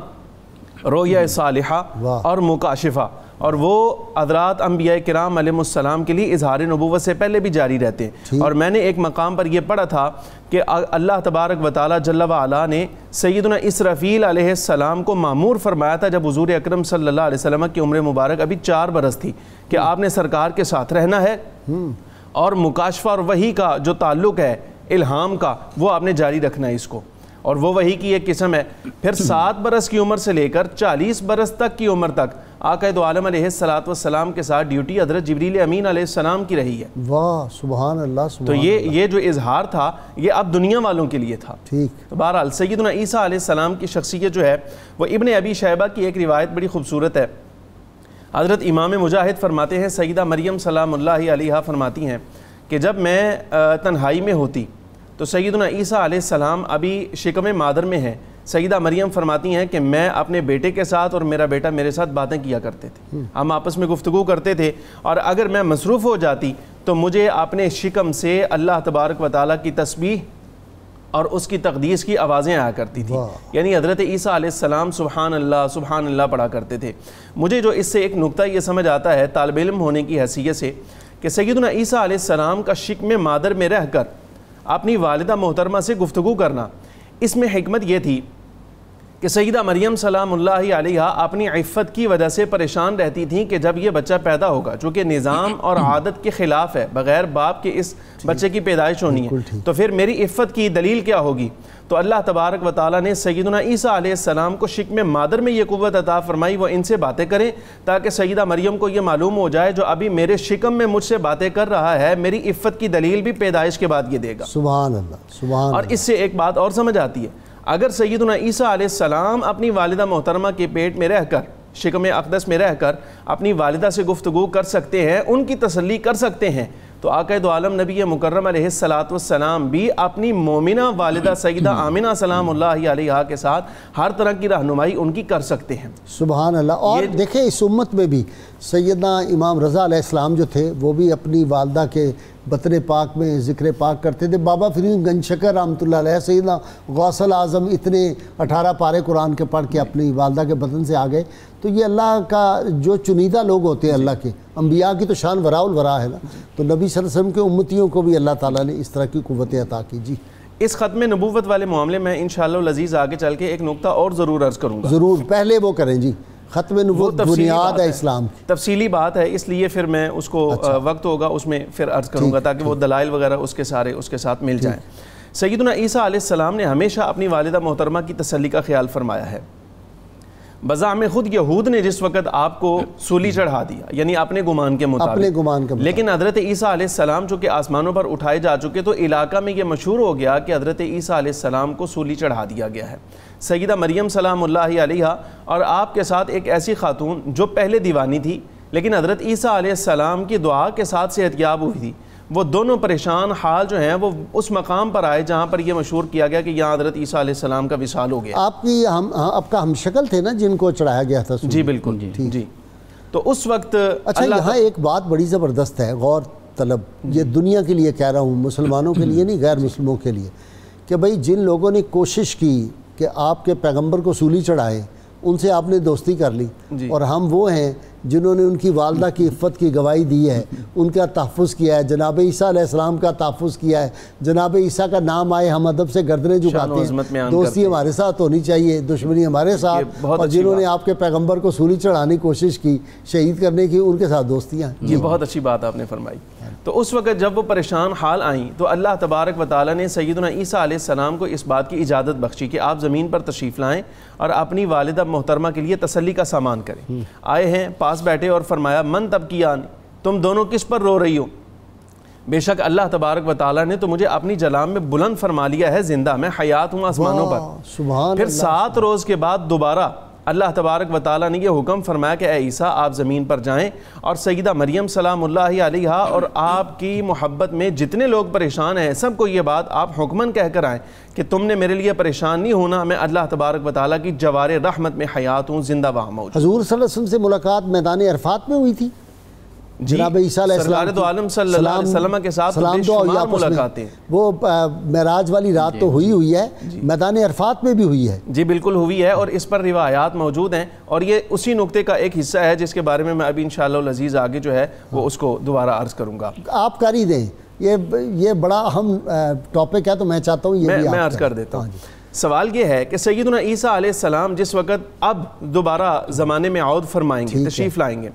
رؤیا صالحہ اور مکاشفہ، اور وہ حضرات انبیاء کرام علیہ السلام کے لیے اظہار نبوت سے پہلے بھی جاری رہتے ہیں۔ اور میں نے ایک مقام پر یہ پڑھا تھا کہ اللہ تبارک و تعالیٰ جل وعلا نے سیدنا اسرافیل علیہ السلام کو مامور فرمایا تھا جب حضور اکرم صلی اللہ علیہ وسلم کی عمر مبارک ابھی 4 برس تھی کہ آپ نے سرکار کے ساتھ رہنا ہے، اور مکاشفہ اور وحی کا جو تعلق ہے الہام کا وہ آپ نے جاری رکھنا ہے اس کو، اور وہ وحی کی ایک قسم ہے۔ پھر 7 برس کی عمر سے لے کر 40 برس تک کی عمر تک آقا دو عالم علیہ السلام کے ساتھ ڈیوٹی حضرت جبریل امین علیہ السلام کی رہی ہے۔ واہ سبحان اللہ، سبحان تو یہ جو اظہار تھا یہ اب دنیا والوں کے لیے تھا۔ ٹھیک، تو بہرحال سیدنا عیسیٰ علیہ السلام کی شخصیت جو ہے وہ ابن ابی شیبہ کی ایک روایت بڑی خوبصورت ہے۔ حضرت امام مجاہد فرماتے ہیں سیدہ مریم سلام اللہ علیہا فرماتی ہیں کہ جب میں تنہائی میں ہوتی تو سیدنا عیسیٰ علیہ السلام ابھی شکم مادر میں ہیں، سیدہ مریم فرماتی ہیں کہ میں اپنے بیٹے کے ساتھ اور میرا بیٹا میرے ساتھ باتیں کیا کرتے تھے، ہم آپس میں گفتگو کرتے تھے، اور اگر میں مصروف ہو جاتی تو مجھے اپنے شکم سے اللہ تبارک و تعالیٰ کی تسبیح اور اس کی تقدیس کی آوازیں آیا کرتی تھی، یعنی حضرت عیسیٰ علیہ السلام سبحان اللہ پڑھا کرتے تھے۔ مجھے جو اس سے ایک نقطہ یہ سمجھ آتا ہے طالب علم ہونے کی حیثیت سے کہ سیدنا عیسیٰ علیہ السلام کا شکم مادر میں رہ کر اپنی والدہ محترمہ سے گفتگو کرنا، اس میں حکمت یہ تھی کہ سیدہ مریم سلام اللہ علیہا اپنی عفت کی وجہ سے پریشان رہتی تھیں کہ جب یہ بچہ پیدا ہوگا، چونکہ نظام اور عادت کے خلاف ہے، بغیر باپ کے اس بچے کی پیدائش ہونی ہے، تو پھر میری عفت کی دلیل کیا ہوگی؟ تو اللہ تبارک و تعالیٰ نے سیدنا عیسیٰ علیہ السلام کو شکم مادر میں یہ قوت عطا فرمائی وہ ان سے باتیں کریں، تاکہ سیدہ مریم کو یہ معلوم ہو جائے جو ابھی میرے شکم میں مجھ سے باتیں کر رہا ہے میری عفت کی دلیل بھی پیدائش کے بعد یہ دے گا۔ سبحان اللہ، سبحان اللہ۔ اور اس سے ایک بات اور سمجھ آتی ہے، اگر سیدنا عیسیٰ علیہ السلام اپنی والدہ محترمہ کے پیٹ میں رہ کر شکم اقدس میں رہ کر اپنی والدہ سے گفتگو کر سکتے ہیں، ان کی تسلی کر سکتے ہیں، تو آقا دو عالم نبی مکرم علیہ السلام بھی اپنی مومنہ والدہ سیدہ آمنہ سلام اللہ علیہا کے ساتھ ہر طرح کی رہنمائی ان کی کر سکتے ہیں۔ سبحان اللہ۔ اور دیکھیں اس امت میں بھی سیدنا امام رضا علیہ السلام جو تھے وہ بھی اپنی والدہ کے بطن پاک میں ذکر پاک کرتے تھے۔ بابا فرید گنج شکر رحمۃ اللہ علیہ سیدنا غوث الاعظم اتنے 18 پارے قرآن کے پڑھ کے اپنی والدہ کے بطن سے آ گئے۔ تو یہ اللہ کا جو چنیدہ لوگ ہوتے ہیں اللہ کے، انبیاء کی تو شان وراء الورا ہے نا، تو نبی صلی اللہ علیہ وسلم کے امتیوں کو بھی اللہ تعالیٰ نے اس طرح کی قوتیں عطا کی۔ جی اس ختم نبوت والے معاملے میں انشاءاللہ العزیز آگے چل کے ایک نقطہ اور ضرور عرض کروں گا۔ ضرور، پہلے وہ کریں جی، ختم نبوت بنیاد ہے اسلام کی، تفصیلی بات ہے، اس لیے پھر میں اس کو وقت ہوگا اس میں پھر عرض کروں گا تاکہ وہ دلائل وغیرہ اس کے سارے اس کے ساتھ مل جائیں۔ سیدنا عیسیٰ علیہ السلام نے ہمیشہ اپنی والدہ محترمہ کی تسلی کا خیال فرمایا ہے۔ بزعم خود یہود نے جس وقت آپ کو سولی چڑھا دیا، یعنی اپنے گمان کے مطابق، لیکن حضرت عیسیٰ علیہ السلام چونکہ آسمانوں پر اٹھائے جا چکے تو علاقہ میں یہ مشہور ہو گیا کہ حضرت عیسیٰ علیہ السلام کو سولی چڑھا دیا گیا ہے۔ سیدہ مریم سلام اللہ علیہا اور آپ کے ساتھ ایک ایسی خاتون جو پہلے دیوانی تھی لیکن حضرت عیسیٰ علیہ السلام کی دعا کے ساتھ صحتیاب ہوئی تھی، وہ دونوں پریشان حال جو ہیں وہ اس مقام پر آئے جہاں پر یہ مشہور کیا گیا کہ یہاں حضرت عیسیٰ علیہ السلام کا وصال ہو گیا۔ آپ کا ہم شکل تھے نا جن کو چڑھایا گیا تھا؟ جی بالکل جی۔ تو اس وقت اچھا یہاں ایک بات بڑی زبردست ہے، غور طلب، یہ دنیا کے لیے کہہ رہا ہوں، مسلمانوں کے لیے نہیں، غیر مسلموں کے لیے، کہ بھئی جن لوگوں نے کوشش کی کہ آپ کے پیغمبر کو سولی چڑھائے، ان سے آپ نے دوستی کر لی، اور ہم وہ ہیں جنہوں نے ان کی والدہ کی عفت کی گواہی دی ہے، ان کا تحفظ کیا ہے، جناب عیسیٰ علیہ السلام کا تحفظ کیا ہے، جناب عیسیٰ کا نام آئے ہم ادب سے گردنیں جھکاتے ہیں، دوستی ہمارے ساتھ ہونی چاہیے، دشمنی ہمارے ساتھ، اور جنہوں نے آپ کے پیغمبر کو سولی چڑھانے کی کوشش کی، شہید کرنے کی، ان کے ساتھ دوستیاں۔ یہ بہت اچھی بات آپ نے فرمائی۔ تو اس وقت جب وہ پریشان حال آئیں تو اللہ تبارک و تعالیٰ نے سیدنا عیسیٰ علیہ السلام کو اس بات کی اجازت بخشی کہ آپ زمین پر تشریف لائیں اور اپنی والدہ محترمہ کے لیے تسلی کا سامان کریں۔ آئے ہیں، پاس بیٹھے اور فرمایا من تبکیان، تم دونوں کس پر رو رہی ہو؟ بے شک اللہ تبارک و تعالیٰ نے تو مجھے اپنی جلام میں بلند فرما لیا ہے، زندہ میں حیات ہوں آسمانوں پر۔ پھر 7 روز کے بعد دوبارہ اللہ تبارک و تعالیٰ نے یہ حکم فرمایا کہ اے عیسیٰ آپ زمین پر جائیں اور سیدہ مریم سلام اللہ علیہا اور آپ کی محبت میں جتنے لوگ پریشان ہیں سب کو یہ بات آپ حکماً کہہ کر آئیں کہ تم نے میرے لیے پریشان نہیں ہونا، میں اللہ تبارک و تعالیٰ کی جوار رحمت میں حیات ہوں، زندہ وہاں موجود۔ حضور صلی اللہ علیہ وسلم سے ملاقات میدان عرفات میں ہوئی تھی؟ جناب عیسیٰ علیہ السلام سرکار دو عالم صلی اللہ علیہ وسلم کے ساتھ بے شمار ملاقاتیں، وہ معراج والی رات تو ہوئی ہے، میدان عرفات میں بھی ہوئی ہے۔ جی بالکل ہوئی ہے، اور اس پر روایات موجود ہیں، اور یہ اسی نقطے کا ایک حصہ ہے جس کے بارے میں ابھی انشاءاللہ العزیز آگے جو ہے وہ اس کو دوبارہ عرض کروں گا۔ آپ کر ہی دیں، یہ بڑا اہم ٹاپک ہے، تو میں چاہتا ہوں یہ میں عرض کر دیتا ہوں۔ سوال یہ ہے کہ سیدنا عیسیٰ علیہ السلام جس وقت اب دوبارہ زمانے میں عود فرمائیں گے، تشریف لائیں گے،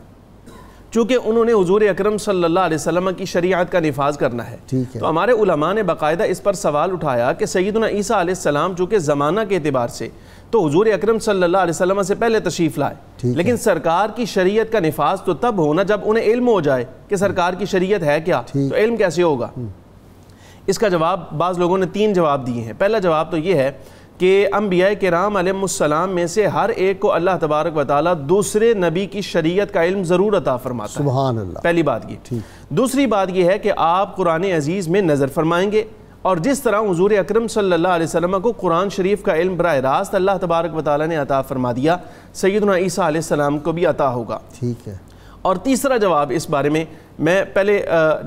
چونکہ انہوں نے حضور اکرم صلی اللہ علیہ وسلم کی شریعت کا نفاذ کرنا ہے، تو ہمارے علماء نے باقاعدہ اس پر سوال اٹھایا کہ سیدنا عیسیٰ علیہ السلام چونکہ زمانہ کے اعتبار سے تو حضور اکرم صلی اللہ علیہ وسلم سے پہلے تشریف لائے، لیکن سرکار کی شریعت کا نفاذ تو تب ہونا جب انہیں علم ہو جائے کہ سرکار کی شریعت ہے کیا، تو علم کیسے ہوگا؟ اس کا جواب بعض لوگوں نے 3 جواب دیے ہیں۔ پہلا جواب تو یہ ہے کہ انبیاء کرام علیہ السلام میں سے ہر ایک کو اللہ تبارک و تعالیٰ دوسرے نبی کی شریعت کا علم ضرور عطا فرماتا ہے، سبحان اللہ۔ پہلی بات یہ۔ دوسری بات یہ ہے کہ آپ قرآن عزیز میں نظر فرمائیں گے، اور جس طرح حضور اکرم صلی اللہ علیہ وسلم کو قرآن شریف کا علم براہ راست اللہ تبارک و تعالیٰ نے عطا فرما دیا، سیدنا عیسیٰ علیہ السلام کو بھی عطا ہوگا۔ ٹھیک ہے۔ اور تیسرا جواب اس بارے میں پہلے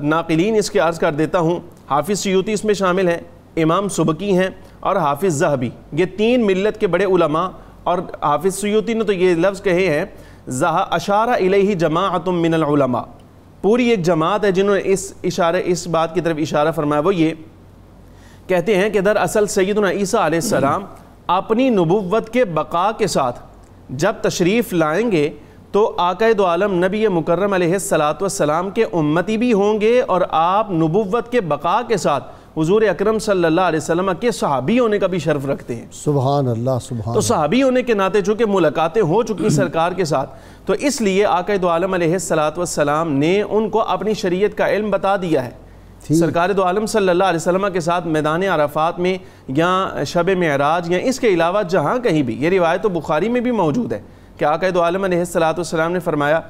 ناقلین اس کے عرض کر دیتا ہوں۔ حافظ سیوطی اس میں شامل ہیں، امام سبکی ہیں اور حافظ ذہبی، یہ 3 ملت کے بڑے علماء، اور حافظ سیوطی نے تو یہ لفظ کہے ہیں اشارہ الیہ جماعت من العلماء، پوری ایک جماعت ہے جنہوں نے اس بات کی طرف اشارہ فرمایا۔ وہ یہ کہتے ہیں کہ دراصل سیدنا عیسیٰ علیہ السلام اپنی نبوت کے بقا کے ساتھ جب تشریف لائیں گے تو آقا دو عالم نبی مکرم علیہ السلام کے امتی بھی ہوں گے، اور آپ نبوت کے بقا کے ساتھ حضور اکرم صلی اللہ علیہ وسلم کے صحابی ہونے کا بھی شرف رکھتے ہیں۔ سبحان اللہ، سبحان۔ تو صحابی ہونے کے ناطے چونکہ ملاقاتیں ہو چکی سرکار کے ساتھ، تو اس لیے آقا دو عالم علیہ السلام نے ان کو اپنی شریعت کا علم بتا دیا ہے۔ سرکار دو عالم صلی اللہ علیہ وسلم کے ساتھ میدان عرفات میں یا شب معراج یا اس کے علاوہ جہاں کہیں بھی، یہ روایت تو بخاری میں بھی موجود ہے کہ آقا دو عالم علیہ السلام نے فرمایا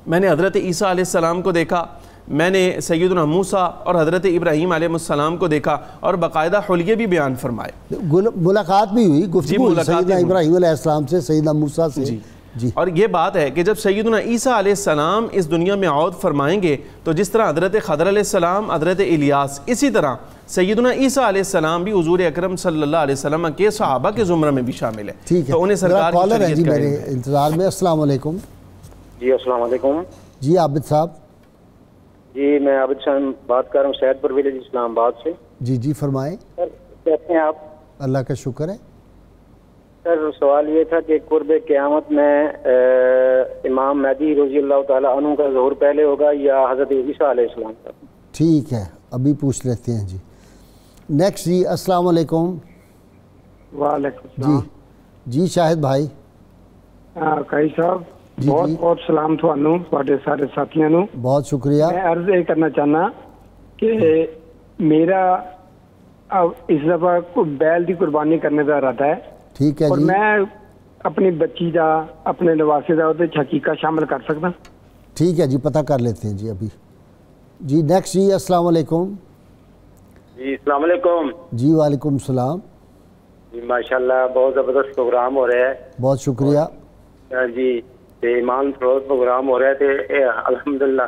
میں نے حضرت عیسیٰ علیہ السلام کو دیکھا، میں نے سیدنا موسیٰ اور حضرت ابراہیم علیہ السلام کو دیکھا، اور باقاعدہ حلیے بھی بیان فرمائے، ملاقات بھی ہوئی، گفتگو ہوئی سیدنا ابراہیم علیہ السلام سے، سیدنا موسیٰ سے۔ جی۔ اور یہ بات ہے کہ جب سیدنا عیسیٰ علیہ السلام اس دنیا میں عود فرمائیں گے تو جس طرح حضرت خضر علیہ السلام، حضرت الیاس، اسی طرح سیدنا عیسیٰ علیہ السلام بھی حضور اکرم صلی اللہ علیہ وسلم کے صحابہ کے زمرہ میں بھی شامل ہے۔ ٹھیک ہے، تو انہیں سرکار کی شریعت جی میرے انتظار میں۔ السلام علیکم۔ جی السلام علیکم۔ جی عابد صاحب۔ جی میں عابد صاحب بات کر رہا ہوں سید پور ویلیج اسلام آباد سے۔ جی فرمائیں۔ سر کیسے ہیں آپ؟ اللہ کا شکر ہے۔ سر سوال یہ تھا کہ قرب قیامت میں امام مہدی رضی اللہ تعالیٰ عنہ کا ظہور پہلے ہوگا یا حضرت عیسیٰ علیہ السلام کا؟ ٹھیک ہے، ابھی پوچھ لیتے ہیں۔ جی نیکسٹ۔ جی السلام علیکم۔ وعلیکم السلام۔ جی شاہد بھائی۔ قائی صاحب بہت بہت سلام تھانوں، تواڈے سارے ساتھیاں نوں بہت شکریہ۔ میں عرض یہ کرنا چاہنا کہ میرا اس دفعہ بیل دی قربانی کرنے کا ارادہ ہے۔ ٹھیک ہے اور جی۔ میں اپنی بچی دا، اپنے نواسے دا تے حقیقہ شامل کر سکتا؟ ٹھیک ہے جی، پتہ کر لیتے ہیں جی ابھی۔ جی نیکسٹ۔ جی السلام علیکم۔ جی السلام علیکم۔ جی وعلیکم السلام۔ جی ماشاءاللہ بہت زبردست پروگرام ہو رہا ہے۔ بہت شکریہ جی ایمان فروز پروگرام ہو رہے تھے الحمدللہ۔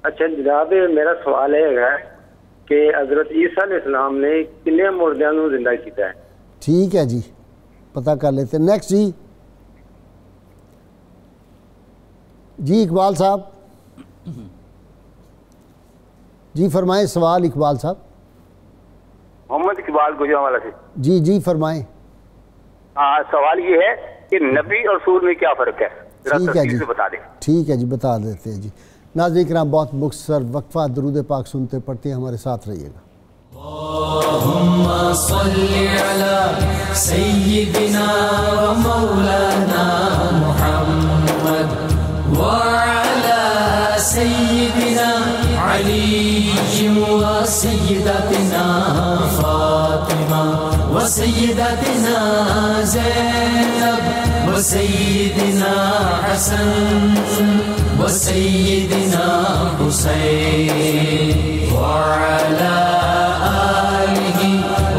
اچھا جناب میرا سوال ہے کہ حضرت عیسیٰ علیہ السلام نے کنے مردیاں نوں زندہ کیتا ہے؟ ٹھیک ہے جی۔ پتہ کر لیتے ہیں. نیکسٹ جی اقبال صاحب, جی فرمائیں سوال اقبال صاحب. محمد اقبال گوجرانوالہ سے. جی فرمائیں. سوال یہ ہے کہ نبی اور رسول میں کیا فرق ہے, ذرا ٹھیک ہے تفصیل جی, سے بتا دیں. ٹھیک ہے جی بتا دیتے ہیں جی. ناظرین کرام بہت مختصر وقفہ درود پاک سنتے پڑھتے ہیں, ہمارے ساتھ رہیے گا. اللهم صل على سيدنا ومولانا محمد وعلى سيدنا علي وسيدتنا فاطمة وسيدتنا زينب وسيدنا حسن وسيدنا حسين وعلى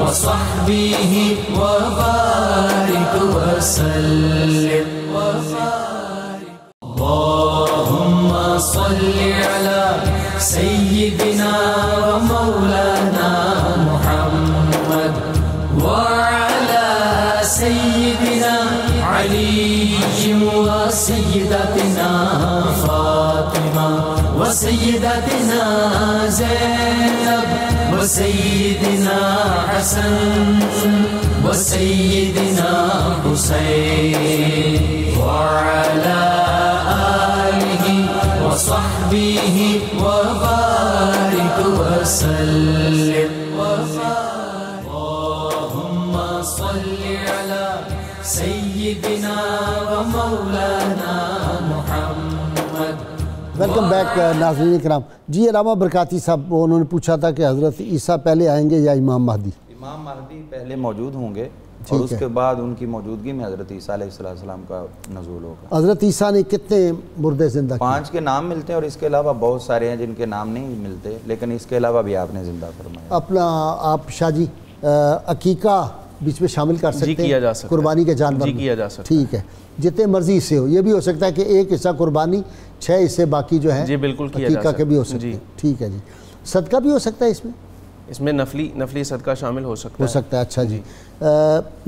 وصحبه وبارك وسلم اللهم صل على سيدنا ومولانا محمد وعلى سيدنا علي وسيدتنا فاطمة وسيدتنا زينب وسيدنا حسن وسيدنا حسين وعلى آله وصحبه وبارك وسلم اللهم صل على سيدنا ومولانا محمد. ویلکم بیک ناظرین کرام. جی علامہ برکاتی صاحب, انہوں نے پوچھا تھا کہ حضرت عیسیٰ پہلے آئیں گے یا امام مہدی؟ امام مہدی پہلے موجود ہوں گے اور اس کے بعد ان کی موجودگی میں حضرت عیسیٰ علیہ السلام کا نزول ہوگا. حضرت عیسیٰ نے کتنے مردے زندہ کیے؟ 5 کے نام ملتے ہیں اور اس کے علاوہ بہت سارے ہیں جن کے نام نہیں ملتے, لیکن اس کے علاوہ بھی آپ نے زندہ فرمایا. اپنا آپ شاہ جی عقیقہ بیچ میں شامل کر سکتے ہیں؟ کیا جا سکتا ہے. قربانی کے جانور جی کیا جا سکتا ہے. ٹھیک ہے, جتنے مرضی حصے ہو. یہ بھی ہو سکتا ہے کہ ایک حصہ قربانی, 6 حصے باقی جو ہیں جی بالکل کیا جا عقیقہ کے بھی ہو سکتے جی. ہیں. ٹھیک ہے جی. صدقہ بھی ہو سکتا ہے اس میں نفلی صدقہ شامل ہو سکتا ہے. اچھا جی.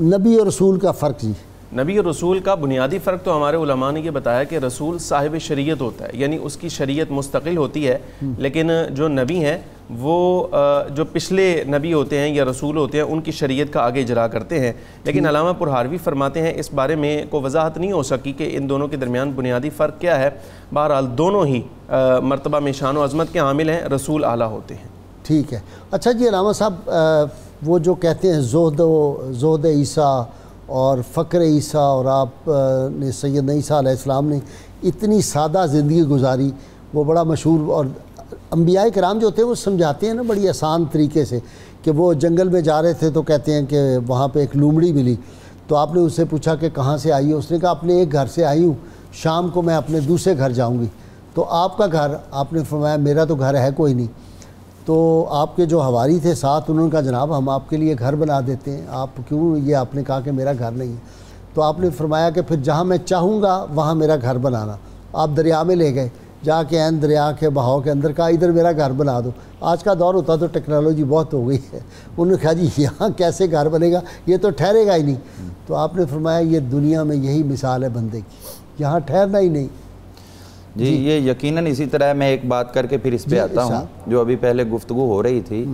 نبی اور رسول کا فرق جی. نبی اور رسول کا بنیادی فرق تو ہمارے علماء نے یہ بتایا کہ رسول صاحب شریعت ہوتا ہے, یعنی اس کی شریعت مستقل ہوتی ہے, لیکن جو نبی ہیں وہ جو پچھلے نبی ہوتے ہیں یا رسول ہوتے ہیں ان کی شریعت کا آگے اجرا کرتے ہیں. لیکن علامہ پرہاروی فرماتے ہیں اس بارے میں کوئی وضاحت نہیں ہو سکی کہ ان دونوں کے درمیان بنیادی فرق کیا ہے. بہرحال دونوں ہی مرتبہ میں شان و عظمت کے حامل ہیں, رسول اعلیٰ ہوتے ہیں. ٹھیک ہے. اچھا جی علامہ صاحب, وہ جو کہتے ہیں زہد عیسیٰ اور فقر عیسیٰ, اور آپ نے سیدنا عیسیٰ علیہ السلام نے اتنی سادہ زندگی گزاری, وہ بڑا مشہور. اور انبیاء کرام جو ہوتے ہیں وہ سمجھاتے ہیں نا بڑی آسان طریقے سے, کہ وہ جنگل میں جا رہے تھے تو کہتے ہیں کہ وہاں پہ ایک لومڑی ملی, تو آپ نے اس سے پوچھا کہ کہاں سے آئی ہو؟ اس نے کہا اپنے ایک گھر سے آئی ہوں, شام کو میں اپنے دوسرے گھر جاؤں گی. تو آپ کا گھر؟ آپ نے فرمایا میرا تو گھر ہے کوئی نہیں. تو آپ کے جو حواری تھے ساتھ, انہوں نے کہا جناب ہم آپ کے لیے گھر بنا دیتے ہیں, آپ کیوں, یہ آپ نے کہا کہ میرا گھر نہیں ہے. تو آپ نے فرمایا کہ پھر جہاں میں چاہوں گا وہاں میرا گھر بنانا. آپ دریا میں لے گئے, جا کے عین دریا کے بہاؤ کے اندر کہا ادھر میرا گھر بنا دو. آج کا دور ہوتا تو ٹیکنالوجی بہت ہو گئی ہے, انہوں نے کہا جی یہاں کیسے گھر بنے گا, یہ تو ٹھہرے گا ہی نہیں. تو آپ نے فرمایا یہ دنیا میں یہی مثال ہے بندے کی, یہاں ٹھہرنا ہی نہیں. جی یہ یقیناً اسی طرح میں ایک بات کر کے پھر اس پہ آتا ہوں, جو ابھی پہلے گفتگو ہو رہی تھی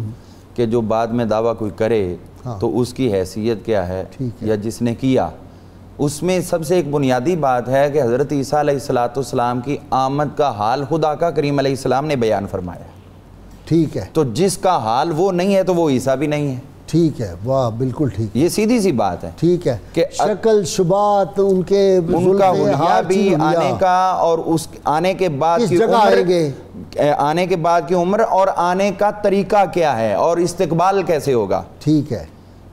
کہ جو بعد میں دعویٰ کوئی کرے تو اس کی حیثیت کیا ہے, یا جس نے کیا, اس میں سب سے ایک بنیادی بات ہے کہ حضرت عیسیٰ علیہ السلام کی آمد کا حال خود آقا کریم علیہ السلام نے بیان فرمایا. ٹھیک ہے. تو جس کا حال وہ نہیں ہے تو وہ عیسیٰ بھی نہیں ہے. ٹھیک ہے, واہ بالکل ٹھیک, یہ سیدھی سی بات ہے. ٹھیک ہے کہ شکل شبات ان کا حلیہ بھی آنے کا, اور اس آنے کے بعد کی عمر, آنے کے بعد کی عمر اور آنے کا طریقہ کیا ہے اور استقبال کیسے ہوگا. ٹھیک ہے.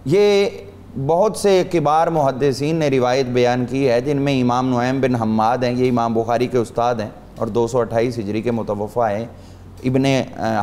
یہ بہت سے کبار محدثین نے روایت بیان کی ہے, جن میں امام نعیم بن حماد ہیں, یہ امام بخاری کے استاد ہیں اور 228 ہجری کے متوفہ ہیں. ابن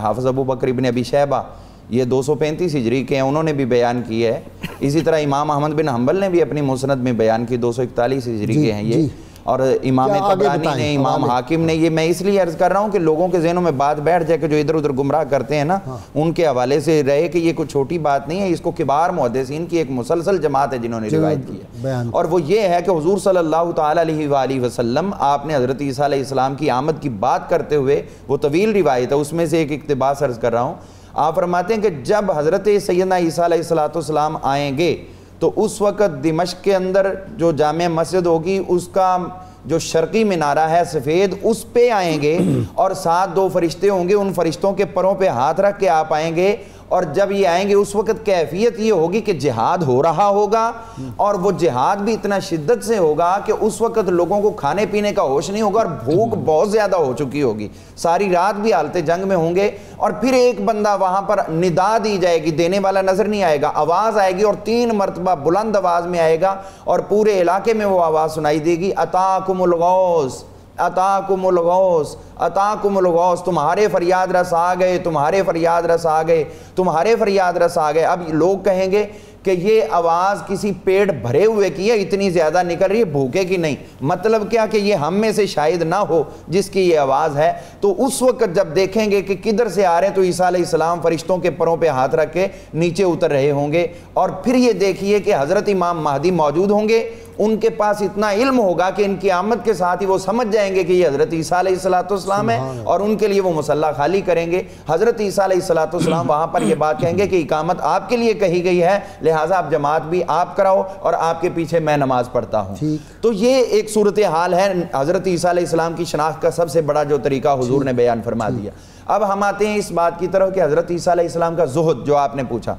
حافظ ابو بکر ابن ابی شیبہ یہ 235 ہجری کے ہیں, انہوں نے بھی بیان کی ہے. اسی طرح امام احمد بن حنبل نے بھی اپنی مسند میں بیان کی, 241 ہجری کے ہیں یہ. اور امام طبرانی نے، امام حاکم نے. یہ میں اس لیے عرض کر رہا ہوں کہ لوگوں کے ذہنوں میں بات بیٹھ جائے کہ جو ادھر ادھر گمراہ کرتے ہیں نا ان کے حوالے سے رہے کہ یہ کوئی چھوٹی بات نہیں ہے. اس کو کبار محدثین کی ایک مسلسل جماعت ہے جنہوں نے روایت کی ہے، اور وہ یہ ہے کہ حضور صلی اللہ تعالیٰ علیہ وآلہ وسلم آپ نے حضرت عیسیٰ علیہ السلام کی آمد کی بات کرتے ہوئے، وہ طویل روایت ہے، اس میں سے ایک اقتباس عرض کر رہا ہوں. آپ فرماتے ہیں کہ جب حضرت سیدنا عیسیٰ علیہ السلام آئیں گے تو اس وقت دمشق کے اندر جو جامع مسجد ہوگی اس کا جو شرقی منارہ ہے سفید، اس پہ آئیں گے اور ساتھ 2 فرشتے ہوں گے. ان فرشتوں کے پروں پہ ہاتھ رکھ کے آپ آئیں گے، اور جب یہ آئیں گے اس وقت کیفیت یہ ہوگی کہ جہاد ہو رہا ہوگا، اور وہ جہاد بھی اتنا شدت سے ہوگا کہ اس وقت لوگوں کو کھانے پینے کا ہوش نہیں ہوگا، اور بھوک بہت زیادہ ہو چکی ہوگی، ساری رات بھی حالت جنگ میں ہوں گے. اور پھر ایک بندہ وہاں پر ندا دی جائے گی، دینے والا نظر نہیں آئے گا، آواز آئے گی اور 3 مرتبہ بلند آواز میں آئے گا، اور پورے علاقے میں وہ آواز سنائی دے گی، اتاکم الغوث اتاکم الغوث اتاکم الغوث، تمہارے فریاد رس آ گئے، تمہارے فریاد رس آ گئے، تمہارے فریاد رس آ گئے. اب لوگ کہیں گے کہ یہ آواز کسی پیٹ بھرے ہوئے کی ہے، اتنی زیادہ نکل رہی ہے، بھوکے کی نہیں. مطلب کیا کہ یہ ہم میں سے شاید نہ ہو جس کی یہ آواز ہے. تو اس وقت جب دیکھیں گے کہ کدھر سے آ رہے ہیں تو عیسیٰ علیہ السلام فرشتوں کے پروں پہ ہاتھ رکھ کے نیچے اتر رہے ہوں گے. اور پھر یہ دیکھیے کہ حضرت امام مہدی موجود ہوں گے، ان کے پاس اتنا علم ہوگا کہ ان کی آمد کے ساتھ ہی وہ سمجھ جائیں گے کہ یہ حضرت عیسیٰ علیہ السلام ہے، اور ان کے لیے وہ مصلی خالی کریں گے. حضرت عیسیٰ علیہ السلام وہاں پر یہ بات کہیں گے کہ اقامت آپ کے لیے کہی گئی ہے، لہٰذا آپ جماعت بھی آپ کراؤ اور آپ کے پیچھے میں نماز پڑھتا ہوں. تو یہ ایک صورتحال ہے. حضرت عیسیٰ علیہ السلام کی شناخت کا سب سے بڑا جو طریقہ حضور نے بیان فرما دیا. اب ہم آتے ہیں اس بات کی طرف کہ حضرت عیسیٰ علیہ السلام کا زہد جو آپ نے پوچھا.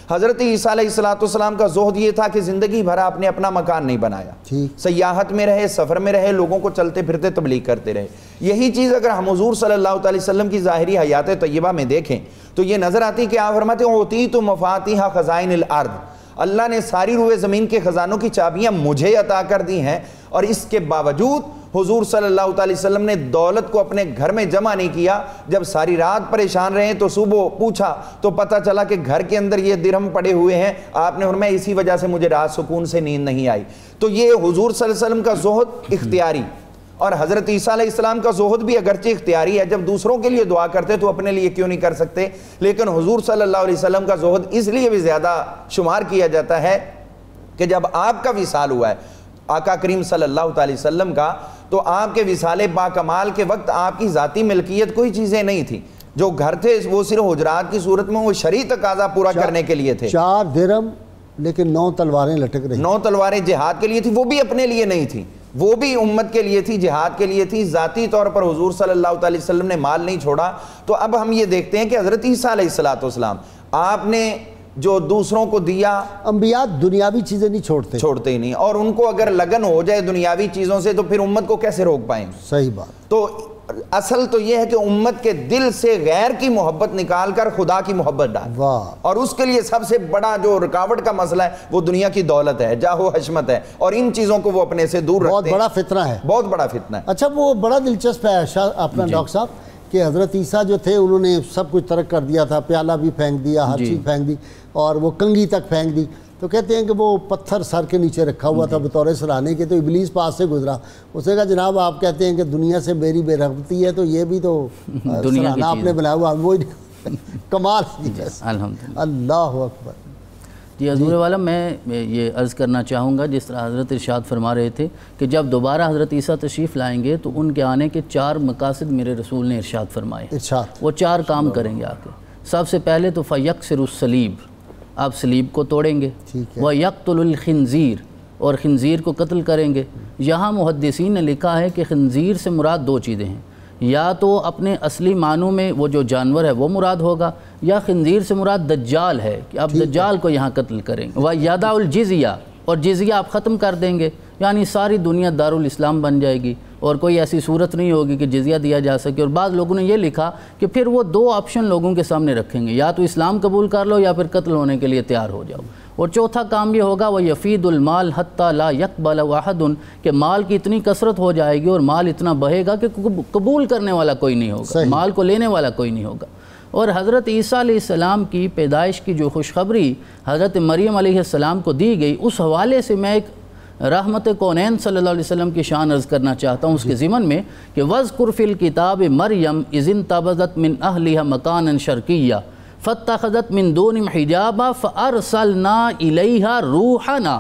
حضرت عیسیٰ علیہ السلام کا زہد یہ تھا کہ زندگی بھر آپ نے اپنا مکان نہیں بنایا، سیاحت میں رہے، سفر میں رہے، لوگوں کو چلتے پھرتے تبلیغ کرتے رہے. یہی چیز اگر ہم حضور صلی اللہ علیہ وسلم کی ظاہری حیات طیبہ میں دیکھیں تو یہ نظر آتی کہ آپ فرماتے ہیں اوتیت مفاتیح خزائن الارض، اللہ نے ساری روئے زمین کے خزانوں کی چابیاں مجھے عطا کر دی ہیں، اور اس کے باوجود حضور صلی اللہ علیہ وسلم نے دولت کو اپنے گھر میں جمع نہیں کیا. جب ساری رات پریشان رہے تو صبح پوچھا تو پتہ چلا کہ گھر کے اندر یہ درہم پڑے ہوئے ہیں. آپ نے فرمایا اسی وجہ سے مجھے رات سکون سے نیند نہیں آئی. تو یہ حضور صلی اللہ علیہ وسلم کا زہد اختیاری، اور حضرت عیسیٰ علیہ السلام کا زہد بھی اگرچہ اختیاری ہے. جب دوسروں کے لیے دعا کرتے تو اپنے لیے کیوں نہیں کر سکتے؟ لیکن حضور صلی اللہ علیہ وسلم کا زہد اس لیے بھی زیادہ شمار کیا جاتا ہے کہ جب آپ کا وصال ہوا ہے آقا کریم صلی اللہ علیہ وسلم کا، تو آپ کے وصال با کمال کے وقت آپ کی ذاتی ملکیت کوئی چیزیں نہیں تھی. جو گھر تھے وہ صرف حجرات کی صورت میں وہ شرعی تقاضا پورا کرنے کے لیے تھے. 4 درہم لیکن 9 تلواریں لٹک رہی، 9 تلواریں جہاد کے لیے تھی، وہ بھی اپنے لیے نہیں تھی، وہ بھی امت کے لیے تھی، جہاد کے لیے تھی. ذاتی طور پر حضور صلی اللہ علیہ وسلم نے مال نہیں چھوڑا. تو اب ہم یہ دیکھتے ہیں کہ حضرت عیسیٰ علیہ السلام آپ نے جو دوسروں کو دیا، انبیاء دنیاوی چیزیں نہیں چھوڑتے ہی نہیں، اور ان کو اگر لگن ہو جائے دنیاوی چیزوں سے تو پھر امت کو کیسے روک پائیں؟ صحیح بات. تو اصل تو یہ ہے کہ امت کے دل سے غیر کی محبت نکال کر خدا کی محبت ڈال، اور اس کے لیے سب سے بڑا جو رکاوٹ کا مسئلہ ہے وہ دنیا کی دولت ہے، جاہ و حشمت ہے، اور ان چیزوں کو وہ اپنے سے دور رکھتے ہیں. بہت بڑا فتنہ ہے، بہت بڑا فتنہ ہے. اچھا وہ بڑا دلچسپ ہے اپنا ڈاکٹر صاحب کہ حضرت عیسیٰ جو تھے انہوں نے سب کچھ ترک کر دیا تھا، پیالہ بھی پھینک دیا، ہر چیز پھینک دی، اور وہ کنگھی تک پھینک دی. تو کہتے ہیں کہ وہ پتھر سر کے نیچے رکھا ہوا تھا بطور سرانے کے. تو ابلیس پاس سے گزرا، اس نے کہا جناب آپ کہتے ہیں کہ دنیا سے میری بے رغبتی ہے، تو یہ بھی تو سرانہ آپ نے بنایا ہوا، وہ کمال. اللہ اکبر. جی حضور والا، میں یہ عرض کرنا چاہوں گا جس طرح حضرت ارشاد فرما رہے تھے کہ جب دوبارہ حضرت عیسیٰ تشریف لائیں گے تو ان کے آنے کے 4 مقاصد میرے رسول نے ارشاد فرمائے. وہ 4 کام کریں گے آ کے. سب سے پہلے تو فَيَكْسِرُ الصَّلِيبَ، آپ صلیب کو توڑیں گے. وَيَقْتُلُ الْخِنْزِيرَ، اور خنزیر کو قتل کریں گے. یہاں محدثین نے لکھا ہے کہ خنزیر سے مراد 2 چیزیں ہیں، یا تو اپنے اصلی معنوں میں وہ جو جانور ہے وہ مراد ہوگا، یا خنزیر سے مراد دجال ہے کہ آپ دجال کو یہاں قتل کریں گے. وَيَدَعُ الْجِزْيَةَ، اور جزیہ آپ ختم کر دیں گے، یعنی ساری دنیا دارالاسلام بن جائے گی اور کوئی ایسی صورت نہیں ہوگی کہ جزیہ دیا جا سکے. اور بعض لوگوں نے یہ لکھا کہ پھر وہ 2 آپشن لوگوں کے سامنے رکھیں گے، یا تو اسلام قبول کر لو یا پھر قتل ہونے کے لیے تیار ہو جاؤ. اور چوتھا کام یہ ہوگا وَيَفِيدُ الْمَالَ حَتَّى لَا يَقْبَلَ وَاحَدٌ، کہ مال کی اتنی کثرت ہو جائے گی اور مال اتنا بہے گا کہ قبول کرنے والا کوئی نہیں ہوگا، مال کو لینے والا کوئی نہیں ہوگا. اور حضرت عیسیٰ علیہ السلام کی پیدائش کی جو خوشخبری حضرت مریم علیہ السلام کو دی گئی، اس حوالے سے میں ایک رحمت کونین صلی اللہ علیہ وسلم کی شان عرض کرنا چاہتا ہوں اس کے ضمن میں کہ وَذْكُرْ فِي الْكِتَابِ مَرْيَمْ إِذِ انْتَبَذَتْ مِنْ أَهْلِهَا مَكَانًا شَرْقِيًّا فَاتَّخَذَتْ مِنْ دُونِهِمْ حِجَابًا فَأَرْسَلْنَا إِلَيْهَا رُوحَنَا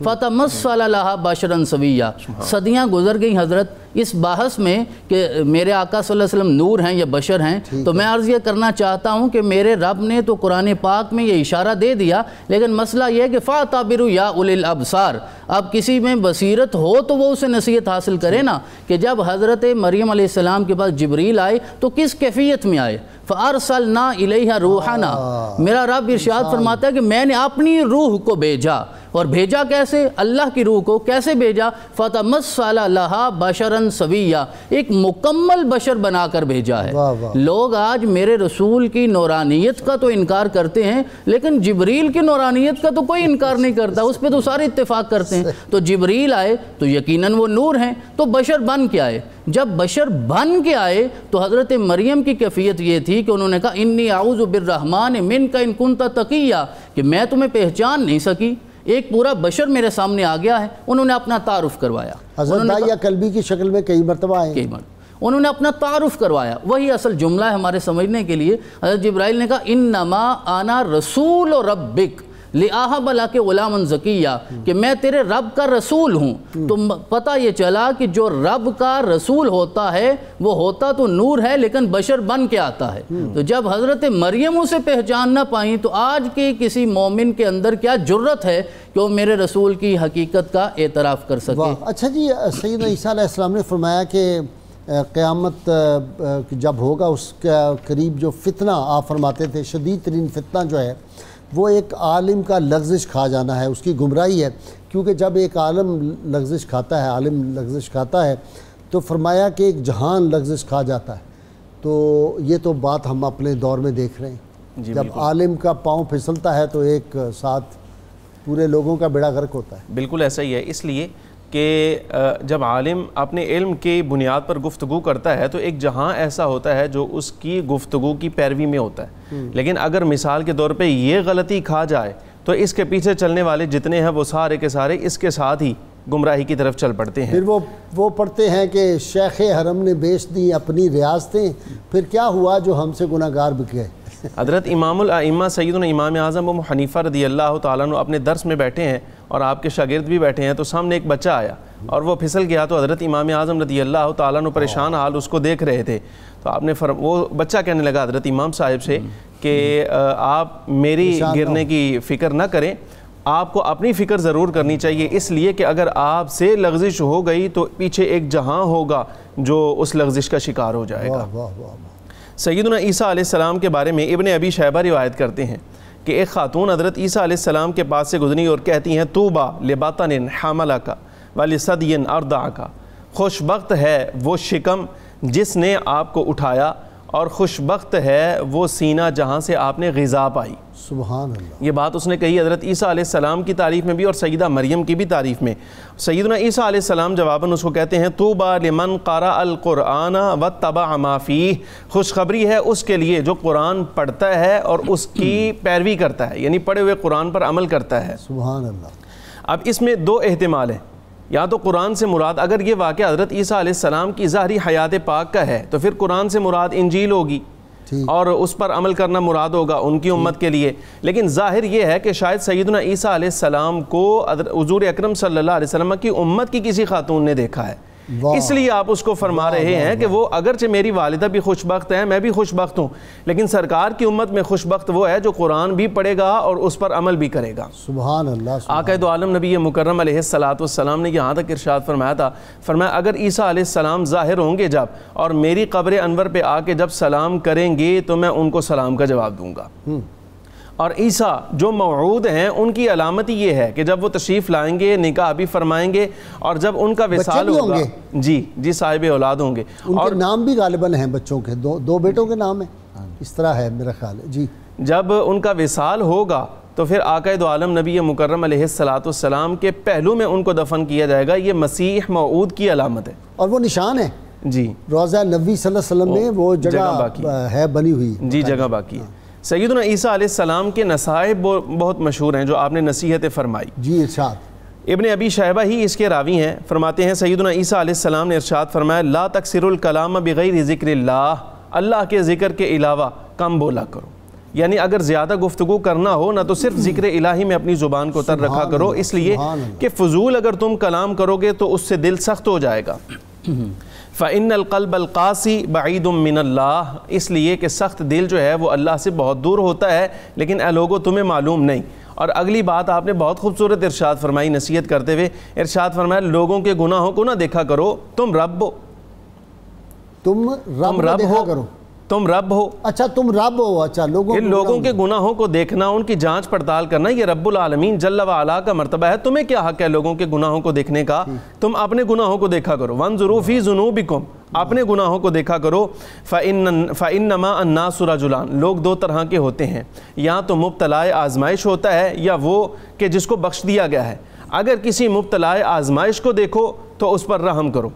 فَتَمَثَّلَ لَهَا بَشَرًا سَوِيًّا۔ صدیاں گزر گئیں حضرت اس بحث میں کہ میرے آقا صلی اللہ علیہ وسلم نور ہیں یا بشر ہیں، تو میں عرض یہ کرنا چاہتا ہوں کہ میرے رب نے تو قرآن پاک میں یہ اشارہ دے دیا، لیکن مسئلہ یہ ہے کہ فَاعْتَبِرُوا يَا أُولِي الْأَبْصَارِ، اب کسی میں بصیرت ہو تو وہ اسے نصیحت حاصل کرے نا، کہ جب حضرت مریم علیہ السلام کے پاس جبریل آئے تو کس کیفیت میں آئے؟ فَأَرْسَلْنَا إِلَيْهَا رُوحَنَا، میرا رب ارشاد فرماتا ہے کہ میں نے اپنی روح کو بھیجا، اور بھیجا کیسے؟ اللہ کی روح کو کیسے بھیجا؟ فَتَمَثَّلَ لَهَا بَشَرًا سَوِيًّا، ایک مکمل بشر بنا کر بھیجا ہے۔ لوگ آج میرے رسول کی نورانیت کا تو انکار کرتے ہیں، لیکن جبریل کی نورانیت کا تو کوئی انکار نہیں کرتا، اس پہ تو سارے اتفاق کرتے ہیں۔ تو جبریل آئے تو یقیناً وہ نور ہیں، تو بشر بن کے آئے، جب بشر بن کے آئے تو حضرت مریم کی کیفیت یہ تھی کہ انہوں نے کہا انی اعوذ بالرحمن منک ان کنت تقیا، کہ میں تمہیں پہچان نہیں سکی، ایک پورا بشر میرے سامنے آ گیا ہے۔ انہوں نے اپنا تعارف کروایا، حضرت داعیہ قلبی کی شکل میں کئی مرتبہ آئے، انہوں نے اپنا تعارف کروایا، وہی اصل جملہ ہے ہمارے سمجھنے کے لیے۔ حضرت جبرائیل نے کہا انما انا رسول ربک لِأَهَبَ لَكَ غُلَامًا زَكِيًّا، کہ میں تیرے رب کا رسول ہوں۔ تو پتہ یہ چلا کہ جو رب کا رسول ہوتا ہے وہ ہوتا تو نور ہے لیکن بشر بن کے آتا ہے۔ تو جب حضرت مریم اسے پہچان نہ پائیں تو آج کے کسی مومن کے اندر کیا جرت ہے کہ وہ میرے رسول کی حقیقت کا اعتراف کر سکے۔ اچھا جی، سیدنا عیسیٰ علیہ السلام نے فرمایا کہ قیامت جب ہوگا اس کا قریب جو فتنہ آپ فرماتے تھے، شدید ترین فتنہ جو ہے وہ ایک عالم کا لغزش کھا جانا ہے، اس کی گمراہی ہے، کیونکہ جب ایک عالم لغزش کھاتا ہے تو فرمایا کہ ایک جہان لغزش کھا جاتا ہے۔ تو یہ تو بات ہم اپنے دور میں دیکھ رہے ہیں، جب عالم کا پاؤں پھسلتا ہے تو ایک ساتھ پورے لوگوں کا بیڑا غرق ہوتا ہے۔ بالکل ایسا ہی ہے، اس لیے کہ جب عالم اپنے علم کی بنیاد پر گفتگو کرتا ہے تو ایک جہاں ایسا ہوتا ہے جو اس کی گفتگو کی پیروی میں ہوتا ہے، لیکن اگر مثال کے طور پہ یہ غلطی کھا جائے تو اس کے پیچھے چلنے والے جتنے ہیں وہ سارے کے سارے اس کے ساتھ ہی گمراہی کی طرف چل پڑتے ہیں۔ پھر وہ پڑھتے ہیں کہ شیخ حرم نے بیچ دی اپنی ریاستیں، پھر کیا ہوا جو ہم سے گناہ گار بک گئے۔ حضرت امام الائمہ سیدنا امام اعظم ابو حنیفہ رضی اللہ تعالیٰ عنہ اپنے درس میں بیٹھے ہیں اور آپ کے شاگرد بھی بیٹھے ہیں، تو سامنے ایک بچہ آیا اور وہ پھسل گیا، تو حضرت امام اعظم رضی اللہ تعالیٰ عنہ پریشان حال اس کو دیکھ رہے تھے، تو آپ نے وہ بچہ کہنے لگا حضرت امام صاحب سے کہ آپ میری گرنے کی فکر نہ کریں، آپ کو اپنی فکر ضرور کرنی چاہیے، اس لیے کہ اگر آپ سے لغزش ہو گئی تو پیچھے ایک جہاں ہوگا جو اس لغزش کا شکار ہو جائے گا۔ سیدنا عیسیٰ علیہ السلام کے بارے میں ابن ابی شیبہ روایت کرتے ہیں کہ ایک خاتون حضرت عیسیٰ علیہ السلام کے پاس سے گزری اور کہتی ہیں طوبیٰ لبطن حملک ولثدی ارضعک، خوش بخت ہے وہ شکم جس نے آپ کو اٹھایا اور خوش بخت ہے وہ سینہ جہاں سے آپ نے غذا پائی۔ سبحان اللہ، یہ بات اس نے کہی حضرت عیسیٰ علیہ السلام کی تعریف میں بھی اور سیدہ مریم کی بھی تعریف میں۔ سیدنا عیسیٰ علیہ السلام جواباً اس کو کہتے ہیں طوبیٰ لمن قرأ القرآن واتبع ما فیہ، خوشخبری ہے اس کے لیے جو قرآن پڑھتا ہے اور اس کی پیروی کرتا ہے، یعنی پڑھے ہوئے قرآن پر عمل کرتا ہے۔ سبحان اللہ۔ اب اس میں دو احتمال ہیں، یا تو قرآن سے مراد، اگر یہ واقعہ حضرت عیسیٰ علیہ السلام کی ظاہری حیات پاک کا ہے تو پھر قرآن سے مراد انجیل ہوگی اور اس پر عمل کرنا مراد ہوگا ان کی امت کے لیے، لیکن ظاہر یہ ہے کہ شاید سیدنا عیسیٰ علیہ السلام کو حضور اکرم صلی اللہ علیہ وسلم کی امت کی کسی خاتون نے دیکھا ہے، اس لیے آپ اس کو فرما رہے ہیں کہ وہ اگرچہ میری والدہ بھی خوش بخت ہیں، میں بھی خوش بخت ہوں، لیکن سرکار کی امت میں خوش بخت وہ ہے جو قرآن بھی پڑھے گا اور اس پر عمل بھی کرے گا۔ سبحان اللہ۔ آقا دو عالم نبی مکرم علیہ السلام نے یہاں تک ارشاد فرمایا تھا، فرمایا اگر عیسیٰ علیہ السلام ظاہر ہوں گے جب اور میری قبر انور پہ آ کے جب سلام کریں گے تو میں ان کو سلام کا جواب دوں گا، اور عیسیٰ جو موعود ہیں ان کی علامت یہ ہے کہ جب وہ تشریف لائیں گے نکاح بھی فرمائیں گے اور جب ان کا وصال ہوگا، جی صاحب اولاد ہوں گے، ان کے نام بھی غالباً ہیں بچوں کے، دو بیٹوں کے نام ہیں، اس طرح ہے میرا خیال ہے جی۔ جب ان کا وصال ہوگا تو پھر آقا دو عالم نبی مکرم علیہ السلام کے پہلو میں ان کو دفن کیا جائے گا، یہ مسیح موعود کی علامت ہے اور وہ نشان ہے جی، روضہ نبوی صلی اللہ علیہ وسلم میں وہ جگہ ہے بنی ہوئی جی، جگہ باقی ہے۔ سیدنا عیسیٰ علیہ السلام کے نصائح بہت مشہور ہیں جو آپ نے نصیحت فرمائی۔ جی ارشاد۔ ابن ابی شیبہ ہی اس کے راوی ہیں، فرماتے ہیں سیدنا عیسیٰ علیہ السلام نے ارشاد فرمایا لا تکثر الکلام بغیر ذکر اللہ، اللہ کے ذکر کے علاوہ کم بولا کرو، یعنی اگر زیادہ گفتگو کرنا ہو نہ تو صرف ذکر الہی میں اپنی زبان کو تر رکھا کرو، اس لیے کہ فضول اگر تم کلام کرو گے تو اس سے دل سخت ہو جائے گا۔ فَإِنَّ الْقَلْبَ الْقَاسِي بَعِيدٌ مِّنَ اللَّهِ، اس لیے کہ سخت دل جو ہے وہ اللہ سے بہت دور ہوتا ہے، لیکن اے لوگوں تمہیں معلوم نہیں۔ اور اگلی بات آپ نے بہت خوبصورت ارشاد فرمائی نصیحت کرتے ہوئے، ارشاد فرمایا لوگوں کے گناہوں کو نہ دیکھا کرو، تم رب ہو، تم رب ہو کرو، تم رب ہو، اچھا تم رب ہو، اچھا لوگوں کے گناہوں کو دیکھنا، ان کی جانچ پڑتال کرنا، یہ رب العالمین جل وعلا کا مرتبہ ہے۔ تمہیں کیا حق ہے لوگوں کے گناہوں کو دیکھنے کا؟ تم اپنے گناہوں کو دیکھا کرو، وانظروا فی ذنوبکم، اپنے گناہوں کو دیکھا کرو۔ فَإِنَّمَا النَّاسُ رَجُلَانِ، لوگ دو طرح کے ہوتے ہیں، یا تو مبتلا آزمائش ہوتا ہے یا وہ کہ جس کو بخش دیا گیا ہے۔ اگر کسی مبتلا آزمائش کو دیکھو تو اس پر رحم کرو،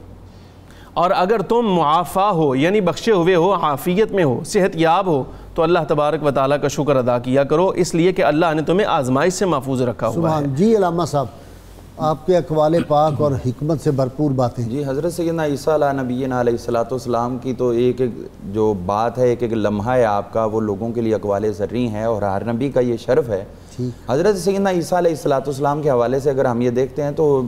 اور اگر تم معافی ہو یعنی بخشے ہوئے ہو، عافیت میں ہو، صحت یاب ہو، تو اللہ تبارک و تعالیٰ کا شکر ادا کیا کرو، اس لیے کہ اللہ نے تمہیں آزمائش سے محفوظ رکھا ہوا ہے۔ جی علامہ صاحب، آپ کے اقوال پاک اور حکمت سے بھرپور باتیں۔ جی حضرت سیدنا عیسیٰ علیہ نبینا علیہ الصلوۃ والسلام کی تو ایک ایک جو بات ہے، ایک ایک لمحہ ہے آپ کا، وہ لوگوں کے لیے اقوال ذری ہیں، اور ہر نبی کا یہ شرف ہے۔ حضرت سیدنا عیسیٰ علیہ الصلوۃ والسلام کے حوالے سے اگر ہم یہ دیکھتے ہیں تو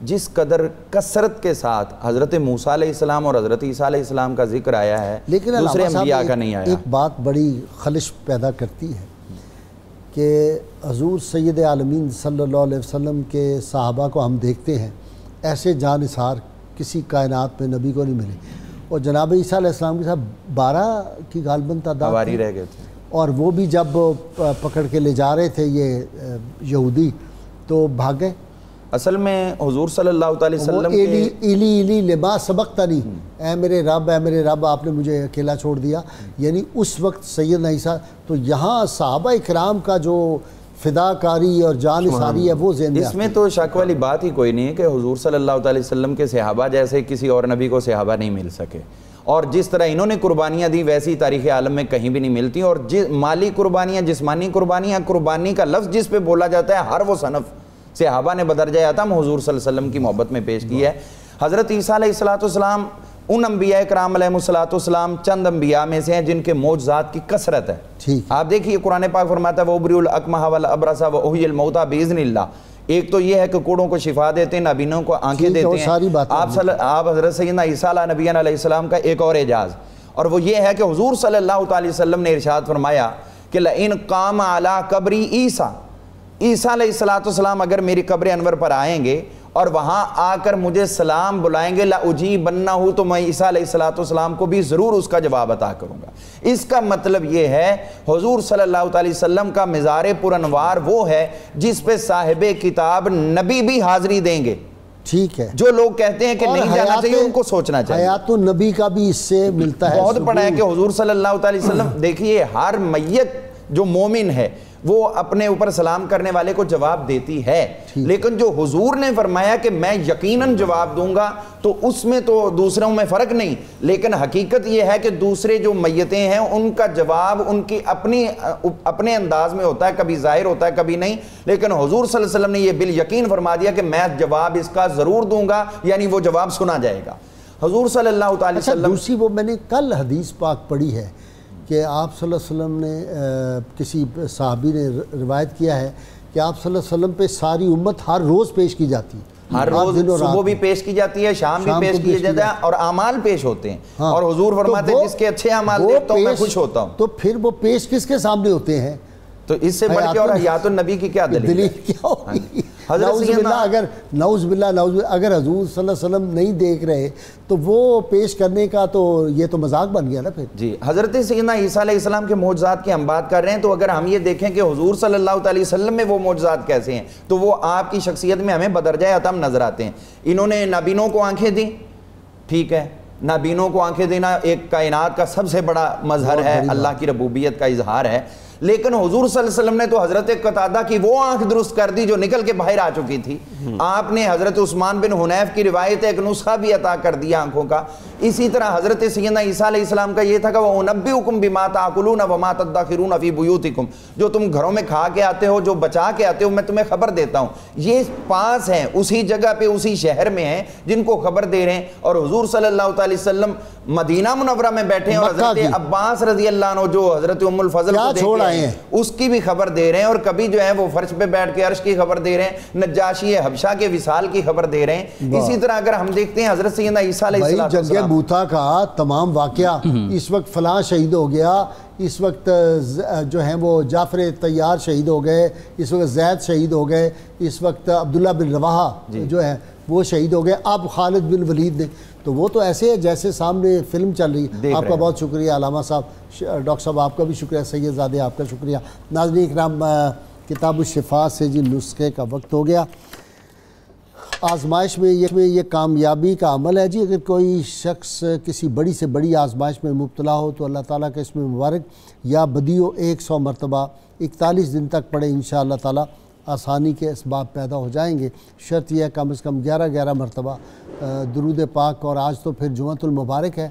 جس قدر کثرت کے ساتھ حضرت موسیٰ علیہ السلام اور حضرت عیسیٰ علیہ السلام کا ذکر آیا ہے، لیکن دوسرے انبیاء کا نہیں آیا۔ ایک بات بڑی خلش پیدا کرتی ہے کہ حضور سید عالمین صلی اللہ علیہ وسلم کے صحابہ کو ہم دیکھتے ہیں، ایسے جانثار کسی کائنات میں نبی کو نہیں ملے، اور جناب عیسیٰ علیہ السلام کے ساتھ 12 کی غالباً تعداد حواری رہ گئے تھے، اور وہ بھی جب پکڑ کے لے جا رہے تھے یہ یہودی تو بھاگ گئے۔ اصل میں حضور صلی اللہ علیہ وسلم کے ایلی لما سبقتنی، اے میرے رب آپ نے مجھے اکیلا چھوڑ دیا، یعنی اس وقت سیدنا عیسیٰ، تو یہاں صحابہ اکرام کا جو فداکاری اور جان نثاری ہے وہ ذہن میں اس میں تو شک والی بات ہی کوئی نہیں ہے کہ حضور صلی اللہ علیہ وسلم کے صحابہ جیسے کسی اور نبی کو صحابہ نہیں مل سکے، اور جس طرح انہوں نے قربانیاں دی ویسی تاریخ عالم میں کہیں بھی نہیں ملتی، اور مالی قربانیاں، جسمانی قربانیاں، قربانی کا لفظ جس پہ بولا جاتا ہے ہر وہ صنف صحابہ نے بدرجہ اعظم حضور صلی اللہ علیہ وسلم کی محبت میں پیش کی ہے۔ حضرت عیسیٰ علیہ السلام ان انبیاء کرام علیہ السلام چند انبیاء میں سے ہیں جن کے معجزات کی کثرت ہے۔ آپ دیکھیے قرآن پاک فرماتا ہے وَأُبْرِئُ الْأَكْمَحَ وَالْأَبْرَصَ وَأُحْيِي الْمَوْتَى بِإِذْنِ اللَّهِ۔ ایک تو یہ ہے کہ کوڑوں کو شفا دیتے ہیں، نابینوں کو آنکھیں دیتے ہیں۔ آپ حضرت سیدنا عیسیٰ علیہ السلام کا ایک اور اعجاز، اور وہ یہ ہے کہ حضور صلی اللہ علیہ وسلم نے ارشاد فرمایا کہ لَإِن قَامَ عَلَىٰ قَبْرِ عِیسیٰ، عیسیٰ علیہ السلام اگر میری قبر انور پر آئیں گے اور وہاں آ کر مجھے سلام بلائیں گے لَأُجِیبَنَّهُ، تو میں عیسیٰ علیہ السلام کو بھی ضرور اس کا جواب عطا کروں گا۔ اس کا مطلب یہ ہے حضور صلی اللہ علیہ وسلم کا مزار پر انوار وہ ہے جس پہ صاحب کتاب نبی بھی حاضری دیں گے۔ ٹھیک ہے، جو لوگ کہتے ہیں کہ نہیں جانا چاہیے ان کو سوچنا چاہیے۔ حیات النبی کا بھی اس سے ملتا ہے، بہت بڑا ہے کہ حضور صلی اللہ علیہ وسلم، دیکھیے ہر میت جو مومن ہے وہ اپنے اوپر سلام کرنے والے کو جواب دیتی ہے، لیکن جو حضور نے فرمایا کہ میں یقیناً جواب دوں گا تو اس میں تو دوسروں میں فرق نہیں، لیکن حقیقت یہ ہے کہ دوسرے جو میتیں ہیں ان کا جواب ان کی اپنے انداز میں ہوتا ہے، کبھی ظاہر ہوتا ہے کبھی نہیں، لیکن حضور صلی اللہ علیہ وسلم نے یہ بالیقین فرما دیا کہ میں جواب اس کا ضرور دوں گا، یعنی وہ جواب سنا جائے گا۔ حضور صلی اللہ علیہ وسلم دوسری وہ میں نے کل حدیث پاک پڑھی ہے کہ آپ صلی اللہ علیہ وسلم نے کسی صحابی نے روایت کیا ہے کہ آپ صلی اللہ علیہ وسلم پہ ساری امت ہر روز پیش کی جاتی ہے، ہر روز صبح بھی پیش کی جاتی ہے، شام بھی پیش کیا جاتا ہے، اور اعمال پیش ہوتے ہیں، اور حضور فرماتے ہیں جس کے اچھے اعمال دیکھتا ہوں میں خوش ہوتا ہوں۔ تو پھر وہ پیش کس کے سامنے ہوتے ہیں؟ تو اس سے بڑھ کے اور حیات النبی کی کیا دلیل کیا ہوگی؟ نعوذ باللہ اگر حضور صلی اللہ علیہ وسلم نہیں دیکھ رہے تو وہ پیش کرنے کا تو یہ تو مذاق بن گیا نا پھر۔ جی حضرت سیدنا عیسیٰ علیہ السلام کے معجزات کی ہم بات کر رہے ہیں، تو اگر ہم یہ دیکھیں کہ حضور صلی اللہ علیہ وسلم میں وہ معجزات کیسے ہیں تو وہ آپ کی شخصیت میں ہمیں بدرجہ عطم نظر آتے ہیں۔ انہوں نے نابینوں کو آنکھیں دیں، ٹھیک ہے، نابینوں کو آنکھیں دینا ایک کائنات کا سب سے بڑا مظہر ہے، اللہ کی ربوبیت کا اظہار ہے، لیکن حضور صلی اللہ علیہ وسلم نے تو حضرت قتادہ کی وہ آنکھ درست کر دی جو نکل کے باہر آ چکی تھی. آپ نے حضرت عثمان بن حنیف کی روایت ایک نسخہ بھی عطا کر دیا آنکھوں کا. اسی طرح حضرت سیدنا عیسیٰ علیہ السلام کا یہ تھا کہ وَأُنَبِّئُكُم بِمَا تَأْكُلُونَ وَمَا تَدَّخِرُونَ فِي بُيُوتِكُم, جو تم گھروں میں کھا کے آتے ہو, جو بچا کے آتے ہو, میں تمہیں خبر دیتا ہوں. یہ پاس ہیں, اسی جگہ پہ اسی شہر میں ہیں جن کو خبر دے رہے ہیں. اور حضور صلی اللہ علیہ وسلم مدینہ منورہ میں بیٹھے ہیں اور حضرت عباس رضی اللہ عنہ جو حضرت ام الفضل کو دیکھ رہے ہیں اس کی بھی خبر دے رہے ہیں, اور کبھی جو ہے وہ فرش پہ بیٹھ کے عرش کی خبر دے رہے ہیں, نجاشی حبشہ کے وصال کی خبر دے رہے ہیں. اسی طرح اگر ہم دیکھتے ہیں حضرت سیدنا عیسیٰ علیہ السلام, جنگ موتا کا تمام واقعہ, اس وقت فلاں شہید ہو گیا, اس وقت جو ہیں وہ جعفر طیار شہید ہو گئے, اس وقت زید شہید ہو گئے, اس وقت عبداللہ بن رواحہ جو ہے وہ شہید ہو گئے, اب خالد بن ولید نے, تو وہ تو ایسے ہے جیسے سامنے فلم چل رہی ہے. آپ کا بہت شکریہ علامہ صاحب, ڈاکٹر صاحب آپ کا بھی شکریہ, سید زادے آپ کا شکریہ. ناظرین اکرام, کتاب الشفاء سے جی نسخے کا وقت ہو گیا. آزمائش میں یہ کامیابی کا عمل ہے جی. اگر کوئی شخص کسی بڑی سے بڑی آزمائش میں مبتلا ہو تو اللہ تعالیٰ کا اس میں مبارک یا بدیو 100 مرتبہ 41 دن تک پڑھے, انشاءاللہ تعالیٰ آسانی کے اسباب پیدا ہو جائیں گے. شرط یہ ہے کم از کم 11 مرتبہ درود پاک. اور آج تو پھر جمعۃ المبارک ہے,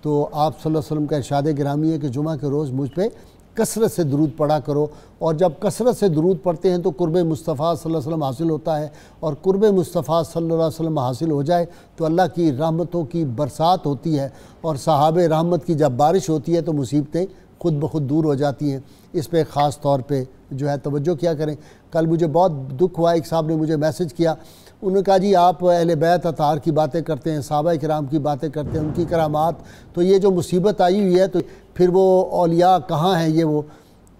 تو آپ صلی اللہ علیہ وسلم کا ارشاد گرامی ہے کہ جمعہ کے روز مجھ پہ کثرت سے درود پڑھا کرو. اور جب کثرت سے درود پڑھتے ہیں تو قرب مصطفیٰ صلی اللہ علیہ وسلم حاصل ہوتا ہے, اور قرب مصطفیٰ صلی اللہ علیہ وسلم حاصل ہو جائے تو اللہ کی رحمتوں کی برسات ہوتی ہے, اور صحاب رحمت کی جب بارش ہوتی ہے تو مصیبتیں خود بخود دور ہو جاتی ہیں. اس پہ خاص طور پہ جو ہے توجہ کیا کریں. کل مجھے بہت دکھ ہوا, ایک صاحب نے مجھے میسج کیا, انہوں نے کہا جی آپ اہل بیت اطہار کی باتیں کرتے ہیں, صحابہ کرام کی باتیں کرتے ہیں, ان کی کرامات, تو یہ جو مصیبت آئی ہوئی ہے تو پھر وہ اولیاء کہاں ہیں یہ وہ؟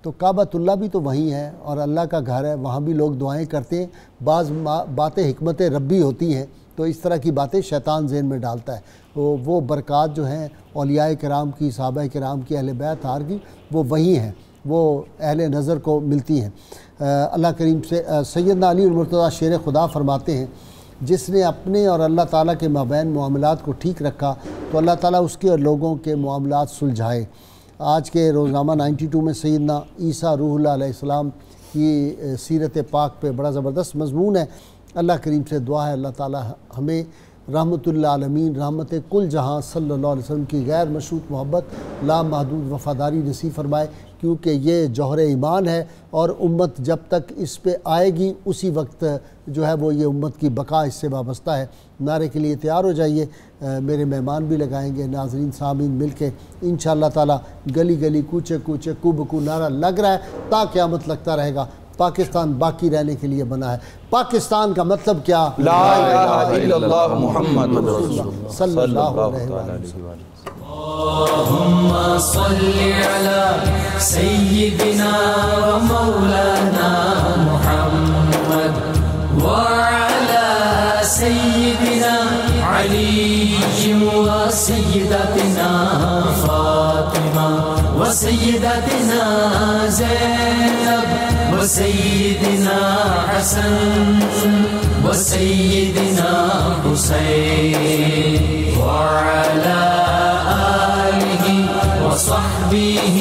تو کعبۃ اللہ بھی تو وہیں ہے اور اللہ کا گھر ہے, وہاں بھی لوگ دعائیں کرتے ہیں. بعض باتیں حکمت ربی ہوتی ہیں, تو اس طرح کی باتیں شیطان ذہن میں ڈالتا ہے. وہ برکات جو ہیں اولیاء کرام کی, صحابہ کرام کی, اہل بیت اطہار کی, وہ وہیں ہیں, وہ اہل نظر کو ملتی ہیں. اللہ کریم سے سیدنا علی المرتضیٰ شیر خدا فرماتے ہیں, جس نے اپنے اور اللہ تعالیٰ کے مابین معاملات کو ٹھیک رکھا تو اللہ تعالیٰ اس کے اور لوگوں کے معاملات سلجھائے. آج کے روزنامہ 92 میں سیدنا عیسیٰ روح اللہ علیہ السلام کی سیرت پاک پہ بڑا زبردست مضمون ہے. اللہ کریم سے دعا ہے اللہ تعالیٰ ہمیں رحمت اللہ عالمین, رحمت کل جہاں صلی اللہ علیہ وسلم کی غیر مشروط محبت, لامحدود وفاداری نصیب فرمائے, کیونکہ یہ جوہر ایمان ہے, اور امت جب تک اس پہ آئے گی اسی وقت جو ہے وہ یہ امت کی بقا اس سے وابستہ ہے. نعرے کے لیے تیار ہو جائیے, میرے مہمان بھی لگائیں گے, ناظرین سامعین مل کے انشاءاللہ تعالیٰ. گلی گلی کوچے کوچے کو بکو نعرہ لگ رہا ہے, تا قیامت لگتا رہے گا. پاکستان باقی رہنے کے لیے بنا ہے. پاکستان کا مطلب کیا؟ لا الہ الا اللہ محمد رسول اللہ صلی اللہ علیہ وسلم. اللهم صل على سيدنا ومولانا محمد وعلى سيدنا علي وسيدتنا فاطمة وسيدتنا زينب وسيدنا حسن وسيدنا حسين وعلى آله وصحبه